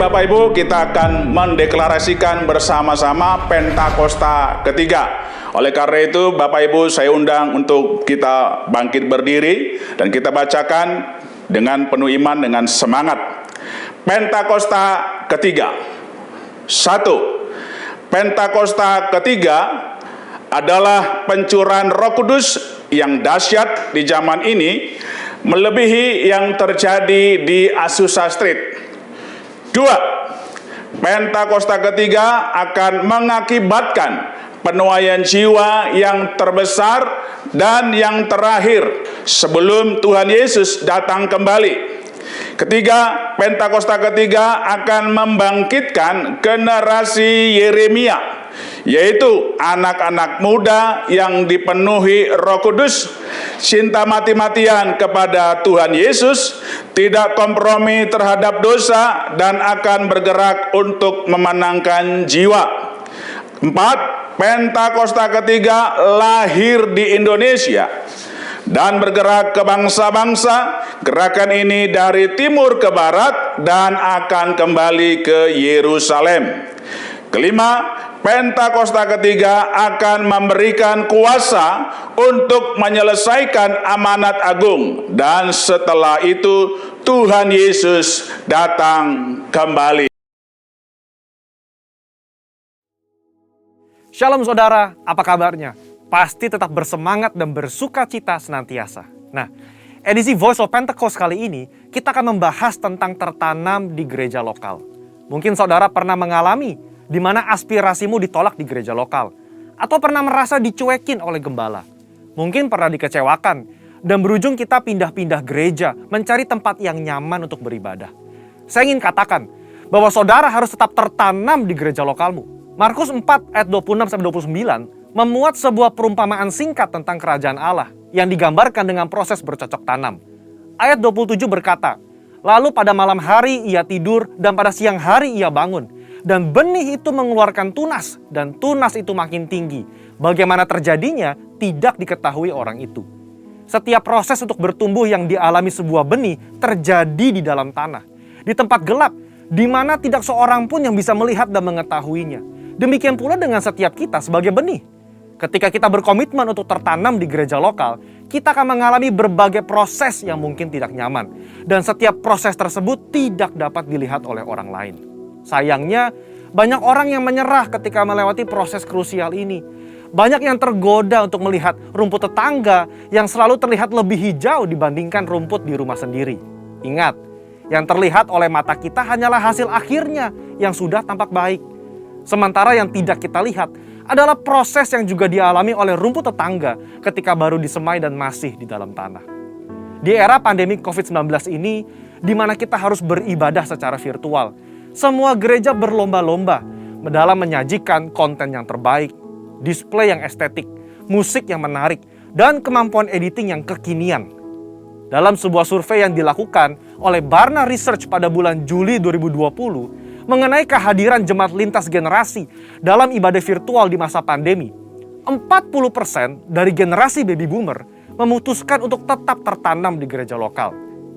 Bapak Ibu, kita akan mendeklarasikan bersama-sama Pentakosta ketiga. Oleh karena itu, Bapak Ibu, saya undang untuk kita bangkit berdiri dan kita bacakan dengan penuh iman, dengan semangat. Pentakosta ketiga. 1. Pentakosta ketiga adalah pencurahan Roh Kudus yang dahsyat di zaman ini, melebihi yang terjadi di Azusa Street. 2. Pentakosta ketiga akan mengakibatkan penuaian jiwa yang terbesar dan yang terakhir sebelum Tuhan Yesus datang kembali. Ketiga, Pentakosta ketiga akan membangkitkan generasi Yeremia, yaitu anak-anak muda yang dipenuhi Roh Kudus, cinta mati-matian kepada Tuhan Yesus, tidak kompromi terhadap dosa, dan akan bergerak untuk memenangkan jiwa. 4. Pentakosta ketiga lahir di Indonesia dan bergerak ke bangsa-bangsa. Gerakan ini dari timur ke barat dan akan kembali ke Yerusalem. Kelima, Pentakosta ketiga akan memberikan kuasa untuk menyelesaikan amanat agung, dan setelah itu Tuhan Yesus datang kembali. Shalom saudara, apa kabarnya? Pasti tetap bersemangat dan bersuka cita senantiasa. Nah, edisi Voice of Pentecost kali ini kita akan membahas tentang tertanam di gereja lokal. Mungkin saudara pernah mengalami di mana aspirasimu ditolak di gereja lokal, atau pernah merasa dicuekin oleh gembala. Mungkin pernah dikecewakan dan berujung kita pindah-pindah gereja mencari tempat yang nyaman untuk beribadah. Saya ingin katakan bahwa saudara harus tetap tertanam di gereja lokalmu. Markus 4 ayat 26-29 memuat sebuah perumpamaan singkat tentang kerajaan Allah yang digambarkan dengan proses bercocok tanam. Ayat 27 berkata, "Lalu pada malam hari ia tidur dan pada siang hari ia bangun. Dan benih itu mengeluarkan tunas, dan tunas itu makin tinggi. Bagaimana terjadinya, tidak diketahui orang itu." Setiap proses untuk bertumbuh yang dialami sebuah benih terjadi di dalam tanah. Di tempat gelap, di mana tidak seorang pun yang bisa melihat dan mengetahuinya. Demikian pula dengan setiap kita sebagai benih. Ketika kita berkomitmen untuk tertanam di gereja lokal, kita akan mengalami berbagai proses yang mungkin tidak nyaman. Dan setiap proses tersebut tidak dapat dilihat oleh orang lain. Sayangnya, banyak orang yang menyerah ketika melewati proses krusial ini. Banyak yang tergoda untuk melihat rumput tetangga yang selalu terlihat lebih hijau dibandingkan rumput di rumah sendiri. Ingat, yang terlihat oleh mata kita hanyalah hasil akhirnya yang sudah tampak baik. Sementara yang tidak kita lihat adalah proses yang juga dialami oleh rumput tetangga ketika baru disemai dan masih di dalam tanah. Di era pandemi COVID-19 ini, di mana kita harus beribadah secara virtual, semua gereja berlomba-lomba dalam menyajikan konten yang terbaik, display yang estetik, musik yang menarik, dan kemampuan editing yang kekinian. Dalam sebuah survei yang dilakukan oleh Barna Research pada bulan Juli 2020 mengenai kehadiran jemaat lintas generasi dalam ibadah virtual di masa pandemi, 40% dari generasi baby boomer memutuskan untuk tetap tertanam di gereja lokal,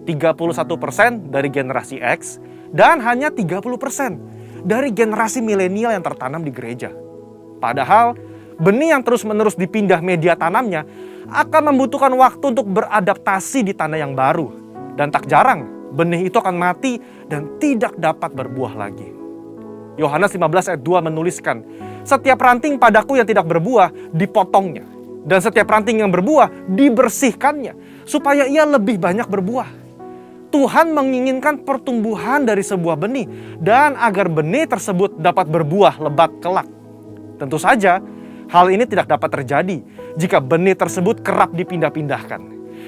31% dari generasi X, dan hanya 30% dari generasi milenial yang tertanam di gereja. Padahal, benih yang terus-menerus dipindah media tanamnya akan membutuhkan waktu untuk beradaptasi di tanah yang baru. Dan tak jarang, benih itu akan mati dan tidak dapat berbuah lagi. Yohanes 15 ayat 2 menuliskan, "Setiap ranting padaku yang tidak berbuah, dipotongnya. Dan setiap ranting yang berbuah, dibersihkannya, supaya ia lebih banyak berbuah." Tuhan menginginkan pertumbuhan dari sebuah benih dan agar benih tersebut dapat berbuah lebat kelak. Tentu saja, hal ini tidak dapat terjadi jika benih tersebut kerap dipindah-pindahkan.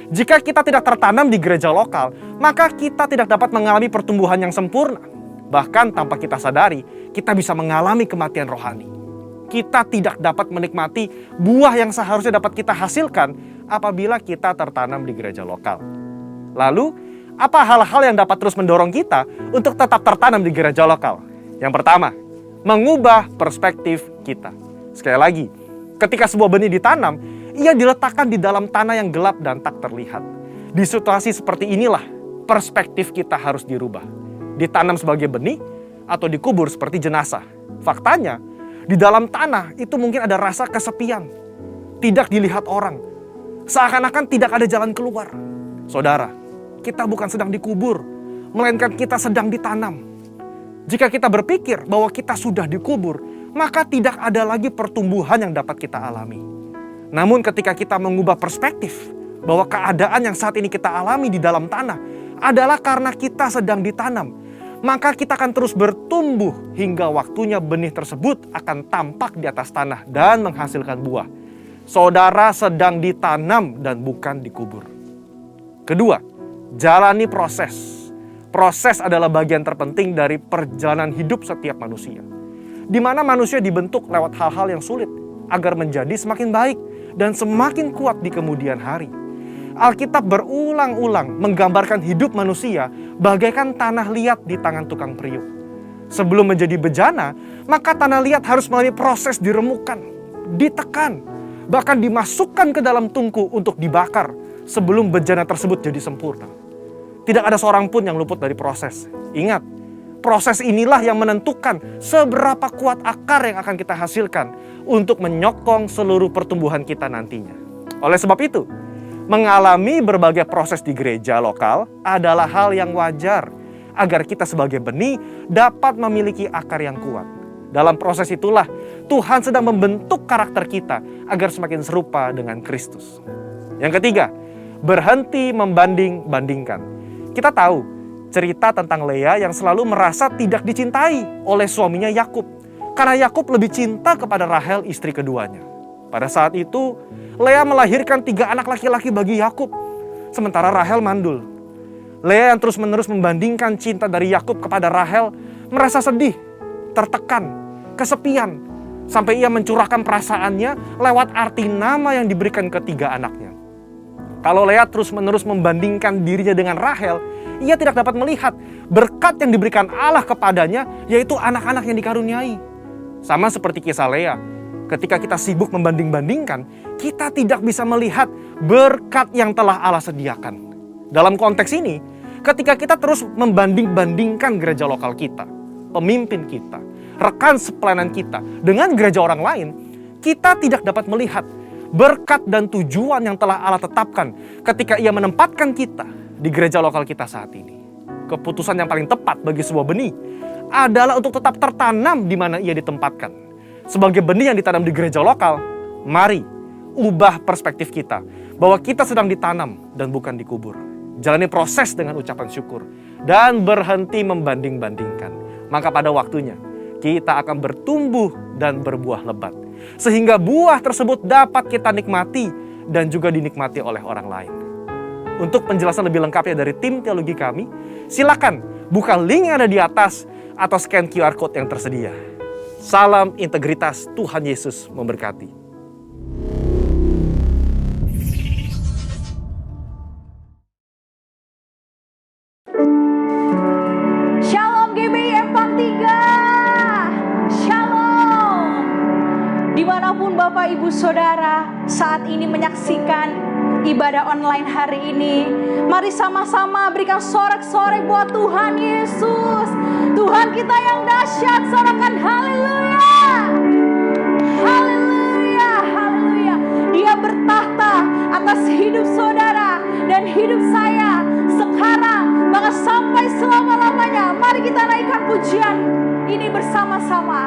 Jika kita tidak tertanam di gereja lokal, maka kita tidak dapat mengalami pertumbuhan yang sempurna. Bahkan tanpa kita sadari, kita bisa mengalami kematian rohani. Kita tidak dapat menikmati buah yang seharusnya dapat kita hasilkan apabila kita tertanam di gereja lokal. Lalu, apa hal-hal yang dapat terus mendorong kita untuk tetap tertanam di gereja lokal? Yang pertama, mengubah perspektif kita. Sekali lagi, ketika sebuah benih ditanam, ia diletakkan di dalam tanah yang gelap dan tak terlihat. Di situasi seperti inilah, perspektif kita harus dirubah. Ditanam sebagai benih, atau dikubur seperti jenazah. Faktanya, di dalam tanah itu mungkin ada rasa kesepian, tidak dilihat orang, seakan-akan tidak ada jalan keluar. Saudara, kita bukan sedang dikubur, melainkan kita sedang ditanam. Jika kita berpikir bahwa kita sudah dikubur, maka tidak ada lagi pertumbuhan yang dapat kita alami. Namun ketika kita mengubah perspektif bahwa keadaan yang saat ini kita alami di dalam tanah adalah karena kita sedang ditanam, maka kita akan terus bertumbuh hingga waktunya benih tersebut akan tampak di atas tanah dan menghasilkan buah. Saudara sedang ditanam dan bukan dikubur. Kedua, jalani proses. Proses adalah bagian terpenting dari perjalanan hidup setiap manusia, di mana manusia dibentuk lewat hal-hal yang sulit agar menjadi semakin baik dan semakin kuat di kemudian hari. Alkitab berulang-ulang menggambarkan hidup manusia bagaikan tanah liat di tangan tukang periuk. Sebelum menjadi bejana, maka tanah liat harus melalui proses diremukan, ditekan, bahkan dimasukkan ke dalam tungku untuk dibakar sebelum bejana tersebut jadi sempurna. Tidak ada seorang pun yang luput dari proses. Ingat, proses inilah yang menentukan seberapa kuat akar yang akan kita hasilkan untuk menyokong seluruh pertumbuhan kita nantinya. Oleh sebab itu, mengalami berbagai proses di gereja lokal adalah hal yang wajar agar kita sebagai benih dapat memiliki akar yang kuat. Dalam proses itulah Tuhan sedang membentuk karakter kita agar semakin serupa dengan Kristus. Yang ketiga, berhenti membanding-bandingkan. Kita tahu cerita tentang Lea yang selalu merasa tidak dicintai oleh suaminya Yakub karena Yakub lebih cinta kepada Rahel, istri keduanya. Pada saat itu, Lea melahirkan 3 anak laki-laki bagi Yakub, sementara Rahel mandul. Lea yang terus-menerus membandingkan cinta dari Yakub kepada Rahel merasa sedih, tertekan, kesepian, sampai ia mencurahkan perasaannya lewat arti nama yang diberikan ketiga anaknya. Kalau Lea terus-menerus membandingkan dirinya dengan Rahel, ia tidak dapat melihat berkat yang diberikan Allah kepadanya, yaitu anak-anak yang dikaruniai. Sama seperti kisah Lea, ketika kita sibuk membanding-bandingkan, kita tidak bisa melihat berkat yang telah Allah sediakan. Dalam konteks ini, ketika kita terus membanding-bandingkan gereja lokal kita, pemimpin kita, rekan sepelayanan kita dengan gereja orang lain, kita tidak dapat melihat berkat dan tujuan yang telah Allah tetapkan ketika ia menempatkan kita di gereja lokal kita saat ini. Keputusan yang paling tepat bagi sebuah benih adalah untuk tetap tertanam di mana ia ditempatkan. Sebagai benih yang ditanam di gereja lokal, mari ubah perspektif kita bahwa kita sedang ditanam dan bukan dikubur. Jalani proses dengan ucapan syukur dan berhenti membanding-bandingkan. Maka pada waktunya kita akan bertumbuh dan berbuah lebat, sehingga buah tersebut dapat kita nikmati dan juga dinikmati oleh orang lain. Untuk penjelasan lebih lengkapnya dari tim teologi kami, silakan buka link yang ada di atas atau scan QR Code yang tersedia. Salam integritas, Tuhan Yesus memberkati. Shalom GBI Empang 3. Shalom. Dimanapun Bapak Ibu Saudara saat ini menyaksikan ibadah online hari ini, mari sama-sama berikan sorak-sorai buat Tuhan Yesus. Tuhan kita yang dahsyat, sorakan haleluya. Haleluya, haleluya. Dia bertahta atas hidup saudara dan hidup saya sekarang, bahkan sampai selama-lamanya. Mari kita naikkan pujian ini bersama-sama.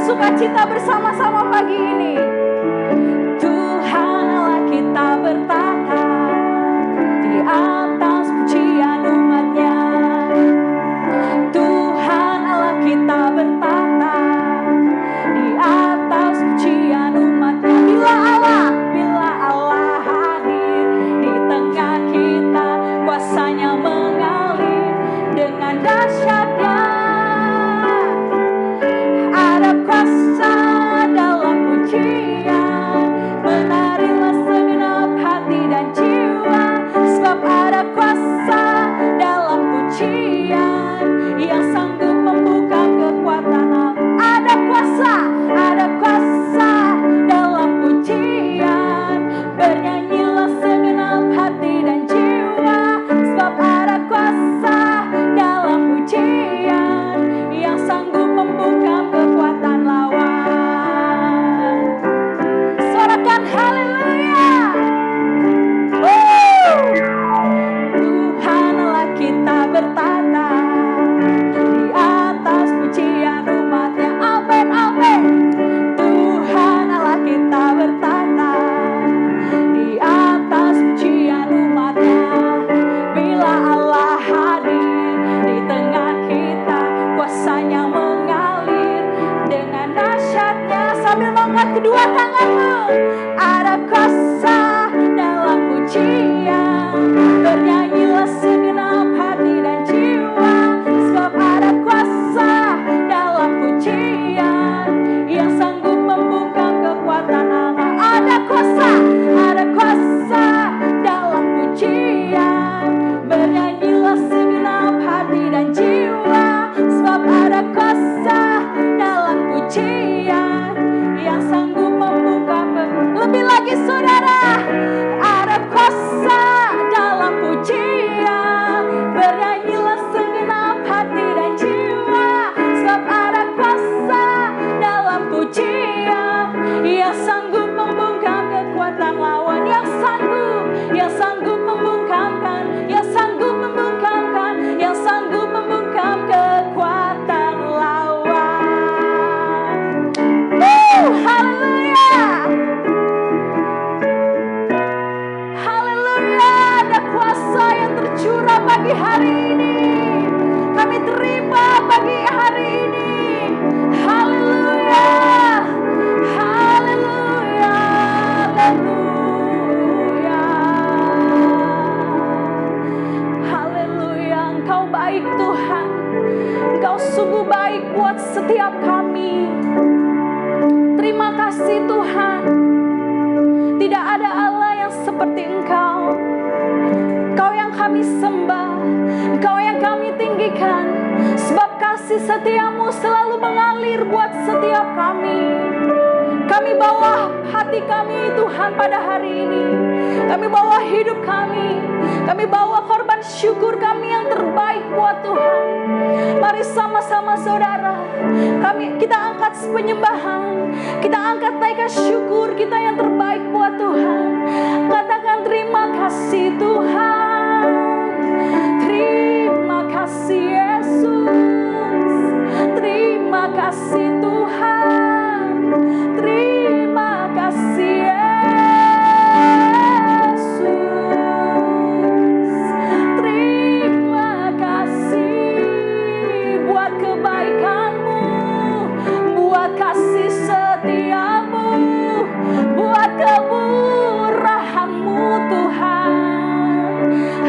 Sukacita bersama-sama pagi ini. Tuhan Allah kita bertata di atas pujian umatnya. Tuhan Allah kita bertata di atas pujian umatnya. Bila Allah hadir di tengah kita, kuasanya mengalir dengan dahsyatnya. Ada kuasa dalam pujian. kuasa dalam pujian. Bernyanyilah segenap hati dan jiwa, sebab ada kuasa dalam pujian yang sanggup membungkam kekuatan Allah. Ada kuasa dalam pujian. Bernyanyilah segenap hati dan jiwa, sebab ada kuasa dalam pujian yang sanggup membungkam. Lebih lagi saudara, ada kuasa dalam pujian. Bernyanyilah segenap hati dan jiwa, sebab ada kuasa dalam pujian yang sanggup membungkam kekuatan lawan. Yang sanggup membungkamkan, yang sanggup membungkamkan, yang sanggup membungkam kekuatan lawan. Haleluya. Haleluya, ada kuasa yang tercurah pagi hari ini. Kami terima pagi hari ini. Haleluya. Haleluya. Haleluya. Haleluya. Engkau baik Tuhan. Engkau sungguh baik buat setiap kami. Terima kasih Tuhan. Tidak ada Allah yang seperti Engkau. Engkau yang kami sembah, Engkau yang kami tinggikan, sebab kasih setiamu selalu mengalir buat setiap kami. Kami bawa hati kami Tuhan pada hari ini. Kami bawa hidup kami. Kami bawa korban syukur kami yang terbaik buat Tuhan. Mari sama-sama saudara, kita angkat penyembahan. Kita angkat naikkan syukur kita yang terbaik buat Tuhan. Katakan terima kasih Tuhan. Terima kasih Yesus. Terima kasih Tuhan. Terima kasih Yesus. Terima kasih buat kebaikan-Mu, buat kasih setia-Mu, buat kemurahan-Mu Tuhan.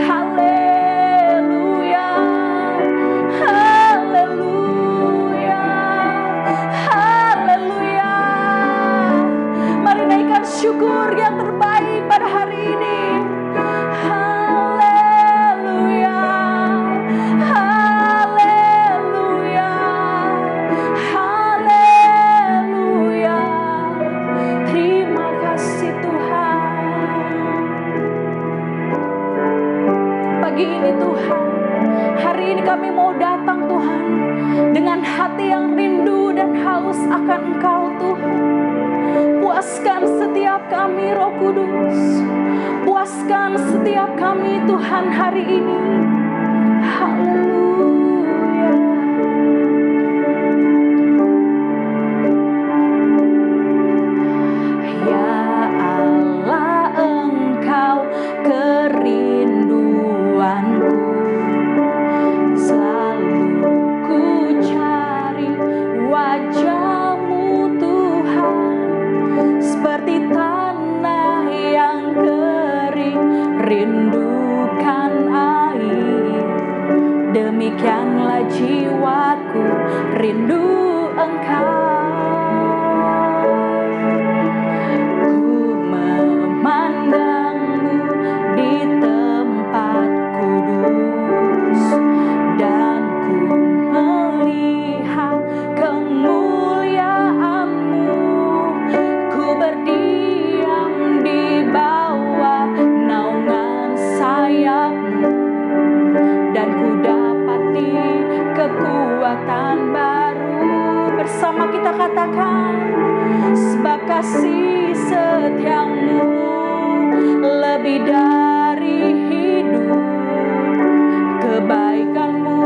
Haleluya. Haleluya. Haleluya. Mari naikkan syukur yang terbaik pada hari ini. Haleluya. Haleluya. Haleluya. Terima kasih Tuhan. Pagi ini Tuhan, hari ini kami mau datang Tuhan dengan hati yang rindu dan haus akan Engkau Tuhan. Puaskan setiap kami Roh Kudus. Puaskan setiap kami Tuhan hari ini. Haleluya. Ya Allah, Engkau kerinduanku. Selalu ku cari wajah-Mu Tuhan, seperti tanah yang kering rindukan air. Demikianlah jiwaku rindu Engkau. Ku memandang-Mu di tempat kudus, dan ku melihat kemuliaan-Mu. Ku berdiam di bawah naungan sayap-Mu, dan ku dapati kekuatan baru. Bersama kita katakan, sebab kasih setia-Mu lebih dari hidup. Kebaikan-Mu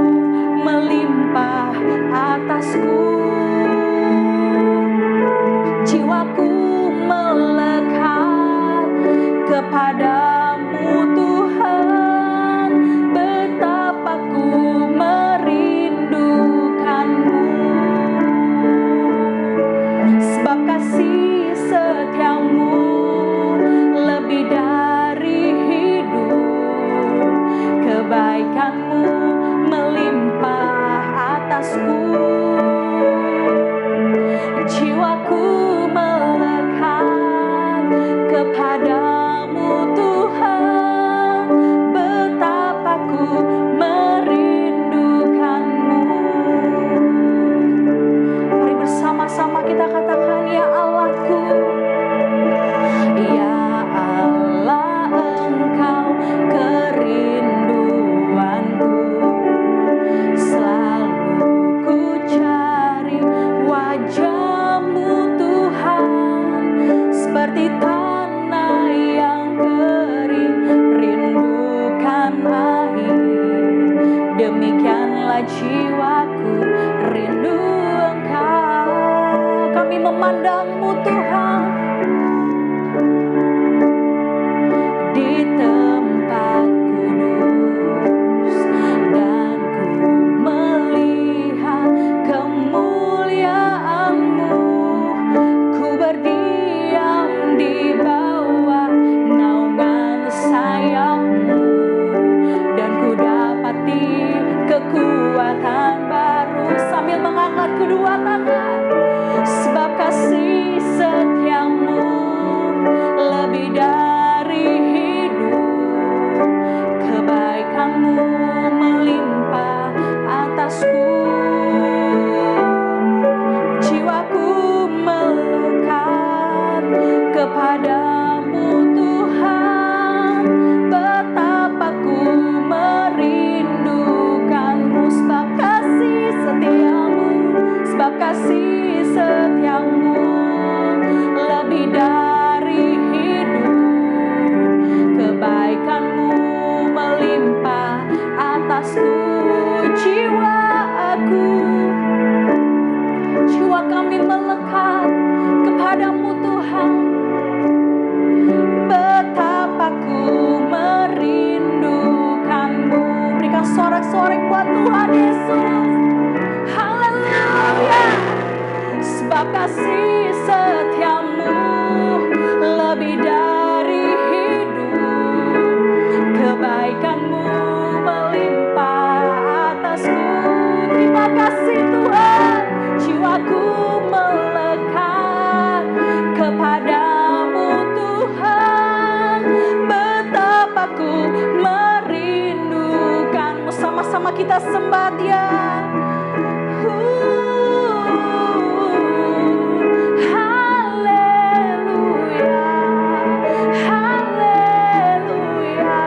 melimpah atasku. Jiwaku melekat kepadamu Tuhan, betapa ku merindukan-Mu. Sebab kasih setia-Mu kepadamu Tuhan, betapa ku merindukanmu. Mari bersama-sama kita katakan, ya Allahku, ya Allah, Engkau kerinduanku. Selalu ku cari wajah-Mu Tuhan, seperti tanah yang kering rindukan air. Demikianlah jiwaku rindu Engkau. Kami memandang-Mu Tuhan di tempat kudus, dan ku melihat kemuliaan-Mu. Ku berdiam di bawah naungan sayap-Mu, dan ku dapati kekuatan baru. Sambil mengangkat kedua tangan, sebab kasih setia-Mu lebih dari hidup, kebaikan-Mu melimpah atasku. Jiwaku melekat kepadamu Tuhan, betapa ku merindukanmu. Sebab kasih setia-Mu, sebab kasih setia-Mu lebih dari hidup, kebaikan-Mu melimpah atasku. Jiwa kami melekat kepadamu Tuhan, betapa ku merindukanmu. Berikan sorak-sorai buat Tuhan Yesus. Haleluya. Sebab kasih setia-Mu lebih dari hidup, kebaikan-Mu melimpah atasku. Terima kasih Tuhan. Jiwaku melekat kepadamu Tuhan, betapa ku merindukanmu. Sama-sama kita sembah Dia. Haleluya, haleluya.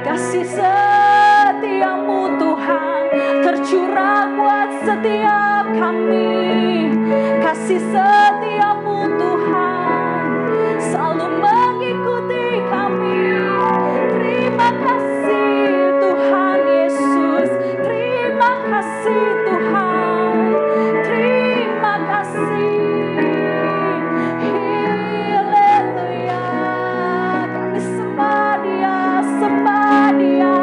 Kasih setia-Mu Tuhan tercurah buat setiap kami. Kasih setia-Mu Tuhan selalu mengikuti kami. Terima kasih Tuhan Yesus, terima kasih Tuhan, terima kasih. Haleluya. Kami sembah Dia, sembah Dia,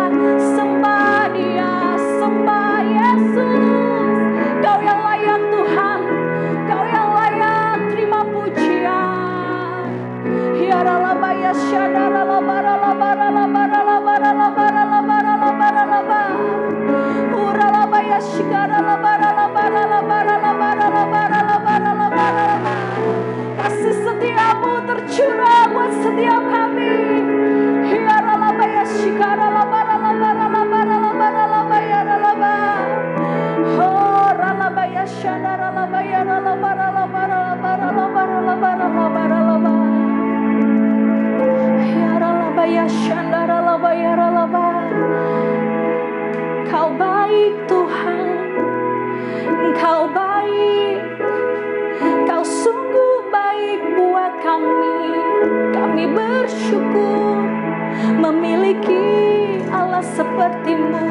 sembah Dia, sembah Yesus. Kau yang layak Tuhan, Kau yang layak terima pujian. Hiaralabaya shadaralabaralabaralabaralabaralabaralabaralabaralabaralaba. Uralabaya shikaralabaralabaralabaralabaralabaralabaralabaralaba. Kasih setia-Mu tercurah buat setiap kami. Hiaralabaya shikaralabaralabaralabaralabaralabaralabaralaba. Oh, ralabaya shadaralabaya ralabaralabaralabaralabaralabaralabaralaba. Hiaralabaya shandaralabayaralaba. Kau baik Tuhan, Engkau baik, Kau sungguh baik buat kami. Kami bersyukur memiliki Allah seperti-Mu.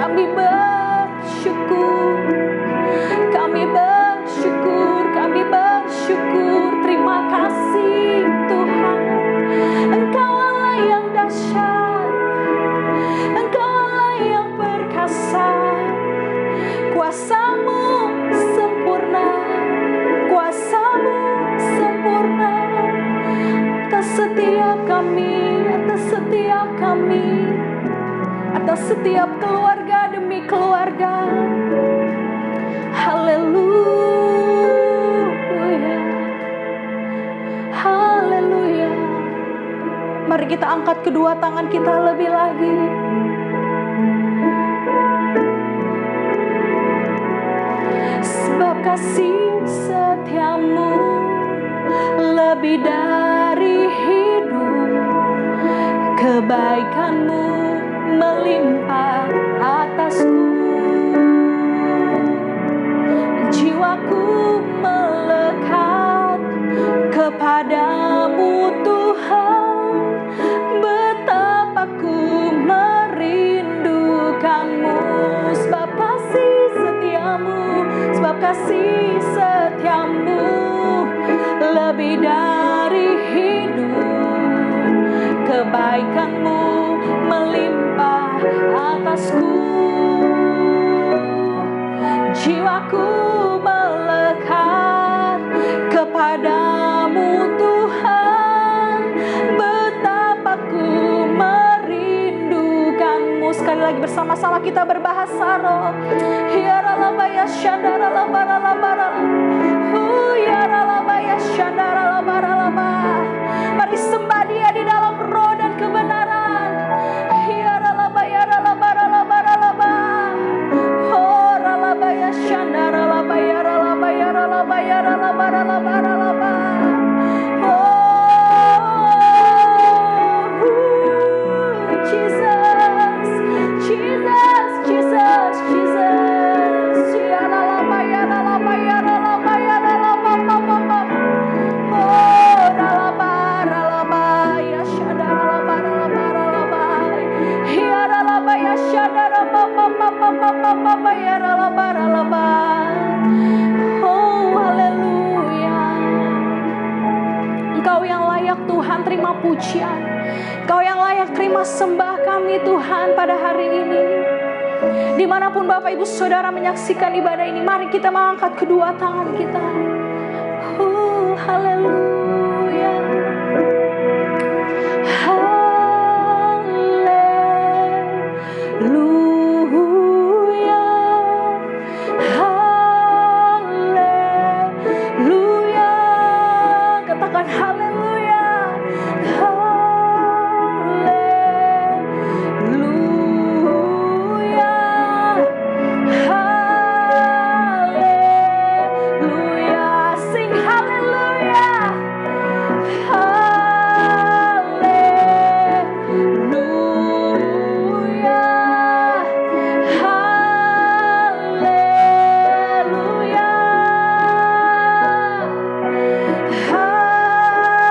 Kami bersyukur, kami bersyukur, kami bersyukur. Terima kasih Tuhan. Engkau Allah yang dahsyat, Engkau Allah yang perkasa. Kuasa-Mu sempurna, kuasa-Mu sempurna atas setiap kami, atas setiap kami, atas setiap keluarga demi keluarga. Haleluya. Mari kita angkat kedua tangan kita lebih lagi. Sebab kasih setiamu lebih dari hidup, kebaikanmu melimpah atasku. Jiwaku melekat kepadamu Tuhan, betapa ku merindukanmu. Sebab kasih setiamu, sebab kasih setiamu lebih dari hidup, kebaikanmu melimpah atasku. Jiwaku melekat kepadamu Tuhan, betapa ku merindukanmu. Sekali lagi bersama-sama kita berbahasa roh. Yaralabaya shandaralabaralabara. Yaralabaya shandaralabaralaba. Mari sembah Dia di dalam roh dan kebenaran. Yaralabaya ralabaralabaralaba. Oh ralabaya shandaralabaya ralabaya ralabaya ralabaralabaralaba. Jesus, Jesus, Jesus, Jesus. Yaralabaya ralabaya ralabaya ralababa. Oh ralabaralabaya shandaralabaralabaralaba. Yaralabaya shandarababababababaya ralabaralaba. Oh haleluya. Engkau yang layak Tuhan terima pujian. Engkau yang layak terima sembah kami Tuhan pada hari ini. Dimanapun Bapak Ibu Saudara menyaksikan ibadah ini, mari kita mengangkat kedua tangan kita. Haleluya. Haleluya. Haleluya. Katakan haleluya. Haleluya. Haleluya. Sing haleluya. Haleluya. Haleluya. Haleluya.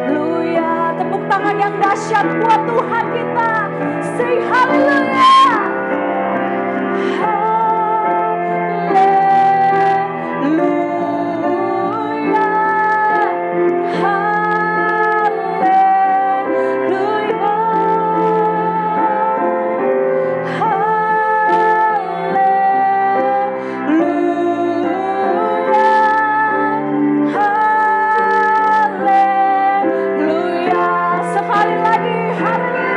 Haleluya. Tepuk tangan yang dahsyat buat Tuhan kita. Say haleluya. Haleluya. Haleluya. Sekali lagi haleluya.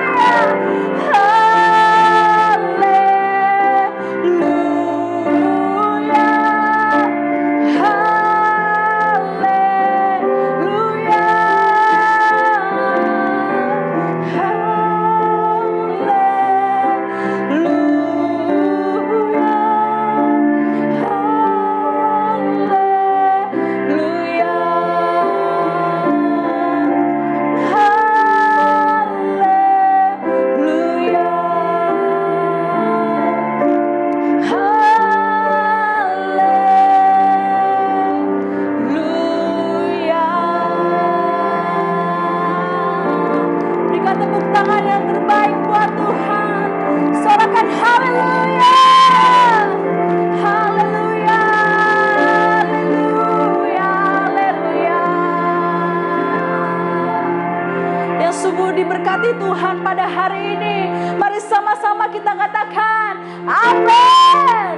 diberkati Tuhan pada hari ini. Mari sama-sama kita katakan amin.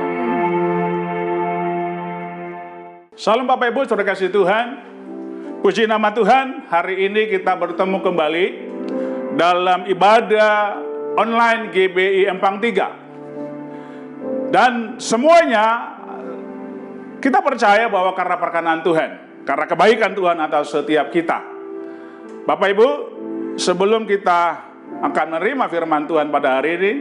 Salam Bapak Ibu, saudara kasih Tuhan. Puji nama Tuhan, hari ini kita bertemu kembali dalam ibadah online GBI Empang 3. Dan semuanya Kita percaya bahwa karena perkenan Tuhan, karena kebaikan Tuhan atas setiap kita. Bapak Ibu, sebelum kita akan menerima firman Tuhan pada hari ini,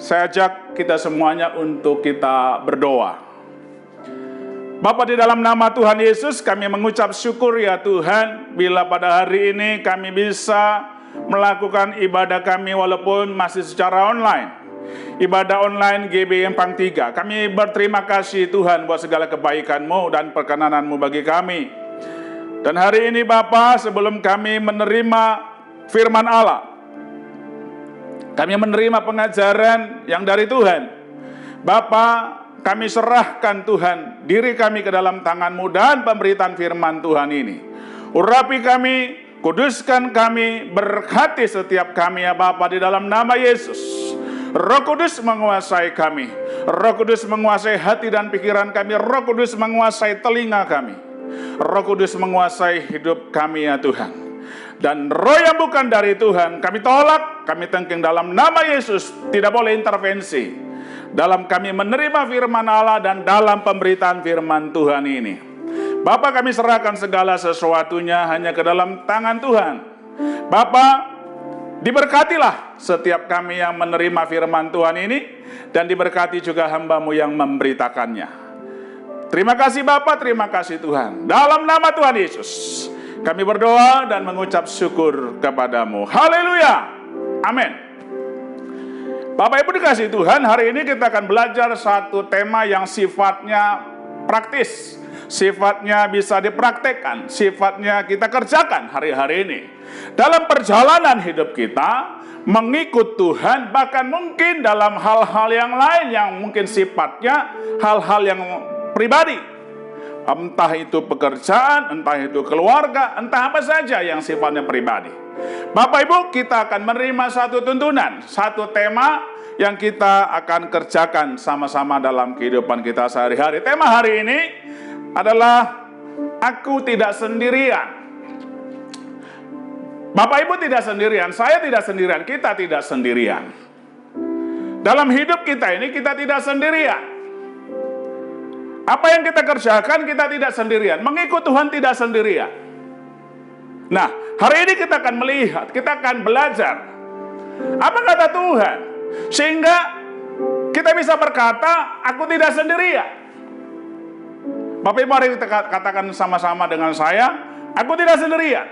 saya ajak kita semuanya untuk kita berdoa. Bapa, di dalam nama Tuhan Yesus, kami mengucap syukur ya Tuhan, bila pada hari ini kami bisa melakukan ibadah kami walaupun masih secara online. Ibadah online GB Empang 3. Kami berterima kasih Tuhan buat segala kebaikan-Mu dan perkenanan-Mu bagi kami. Dan hari ini Bapa, sebelum kami menerima firman Allah, kami menerima pengajaran yang dari Tuhan. Bapa, kami serahkan Tuhan diri kami ke dalam tangan-Mu dan pemberitaan firman Tuhan ini. Urapi kami, kuduskan kami, berkati setiap kami ya Bapa di dalam nama Yesus. Roh Kudus menguasai kami. Roh Kudus menguasai hati dan pikiran kami. Roh Kudus menguasai telinga kami. Roh Kudus menguasai hidup kami ya Tuhan. Dan roh yang bukan dari Tuhan kami tolak, kami tengking dalam nama Yesus. Tidak boleh intervensi dalam kami menerima firman Allah dan dalam pemberitaan firman Tuhan ini. Bapa, kami serahkan segala sesuatunya hanya ke dalam tangan Tuhan. Bapa, diberkatilah setiap kami yang menerima firman Tuhan ini, dan diberkati juga hamba-Mu yang memberitakannya. Terima kasih Bapa, terima kasih Tuhan. Dalam nama Tuhan Yesus, kami berdoa dan mengucap syukur kepada-Mu. Haleluya. Amin. Bapak Ibu dikasih Tuhan, hari ini kita akan belajar satu tema yang sifatnya praktis. Sifatnya bisa dipraktekkan, sifatnya kita kerjakan hari-hari ini. Dalam perjalanan hidup kita, mengikut Tuhan, bahkan mungkin dalam hal-hal yang lain yang mungkin sifatnya hal-hal yang pribadi. Entah itu pekerjaan, entah itu keluarga, entah apa saja yang sifatnya pribadi. Bapak Ibu, kita akan menerima satu tuntunan, satu tema yang kita akan kerjakan sama-sama dalam kehidupan kita sehari-hari. Tema hari ini adalah aku tidak sendirian. Bapak Ibu tidak sendirian, saya tidak sendirian, kita tidak sendirian. Dalam hidup kita ini kita tidak sendirian. Apa yang kita kerjakan kita tidak sendirian. Mengikut Tuhan tidak sendirian. Nah, hari ini kita akan melihat, kita akan belajar apa kata Tuhan, sehingga kita bisa berkata, aku tidak sendirian. Bapak Ibu, mari kita katakan sama-sama dengan saya, aku tidak sendirian.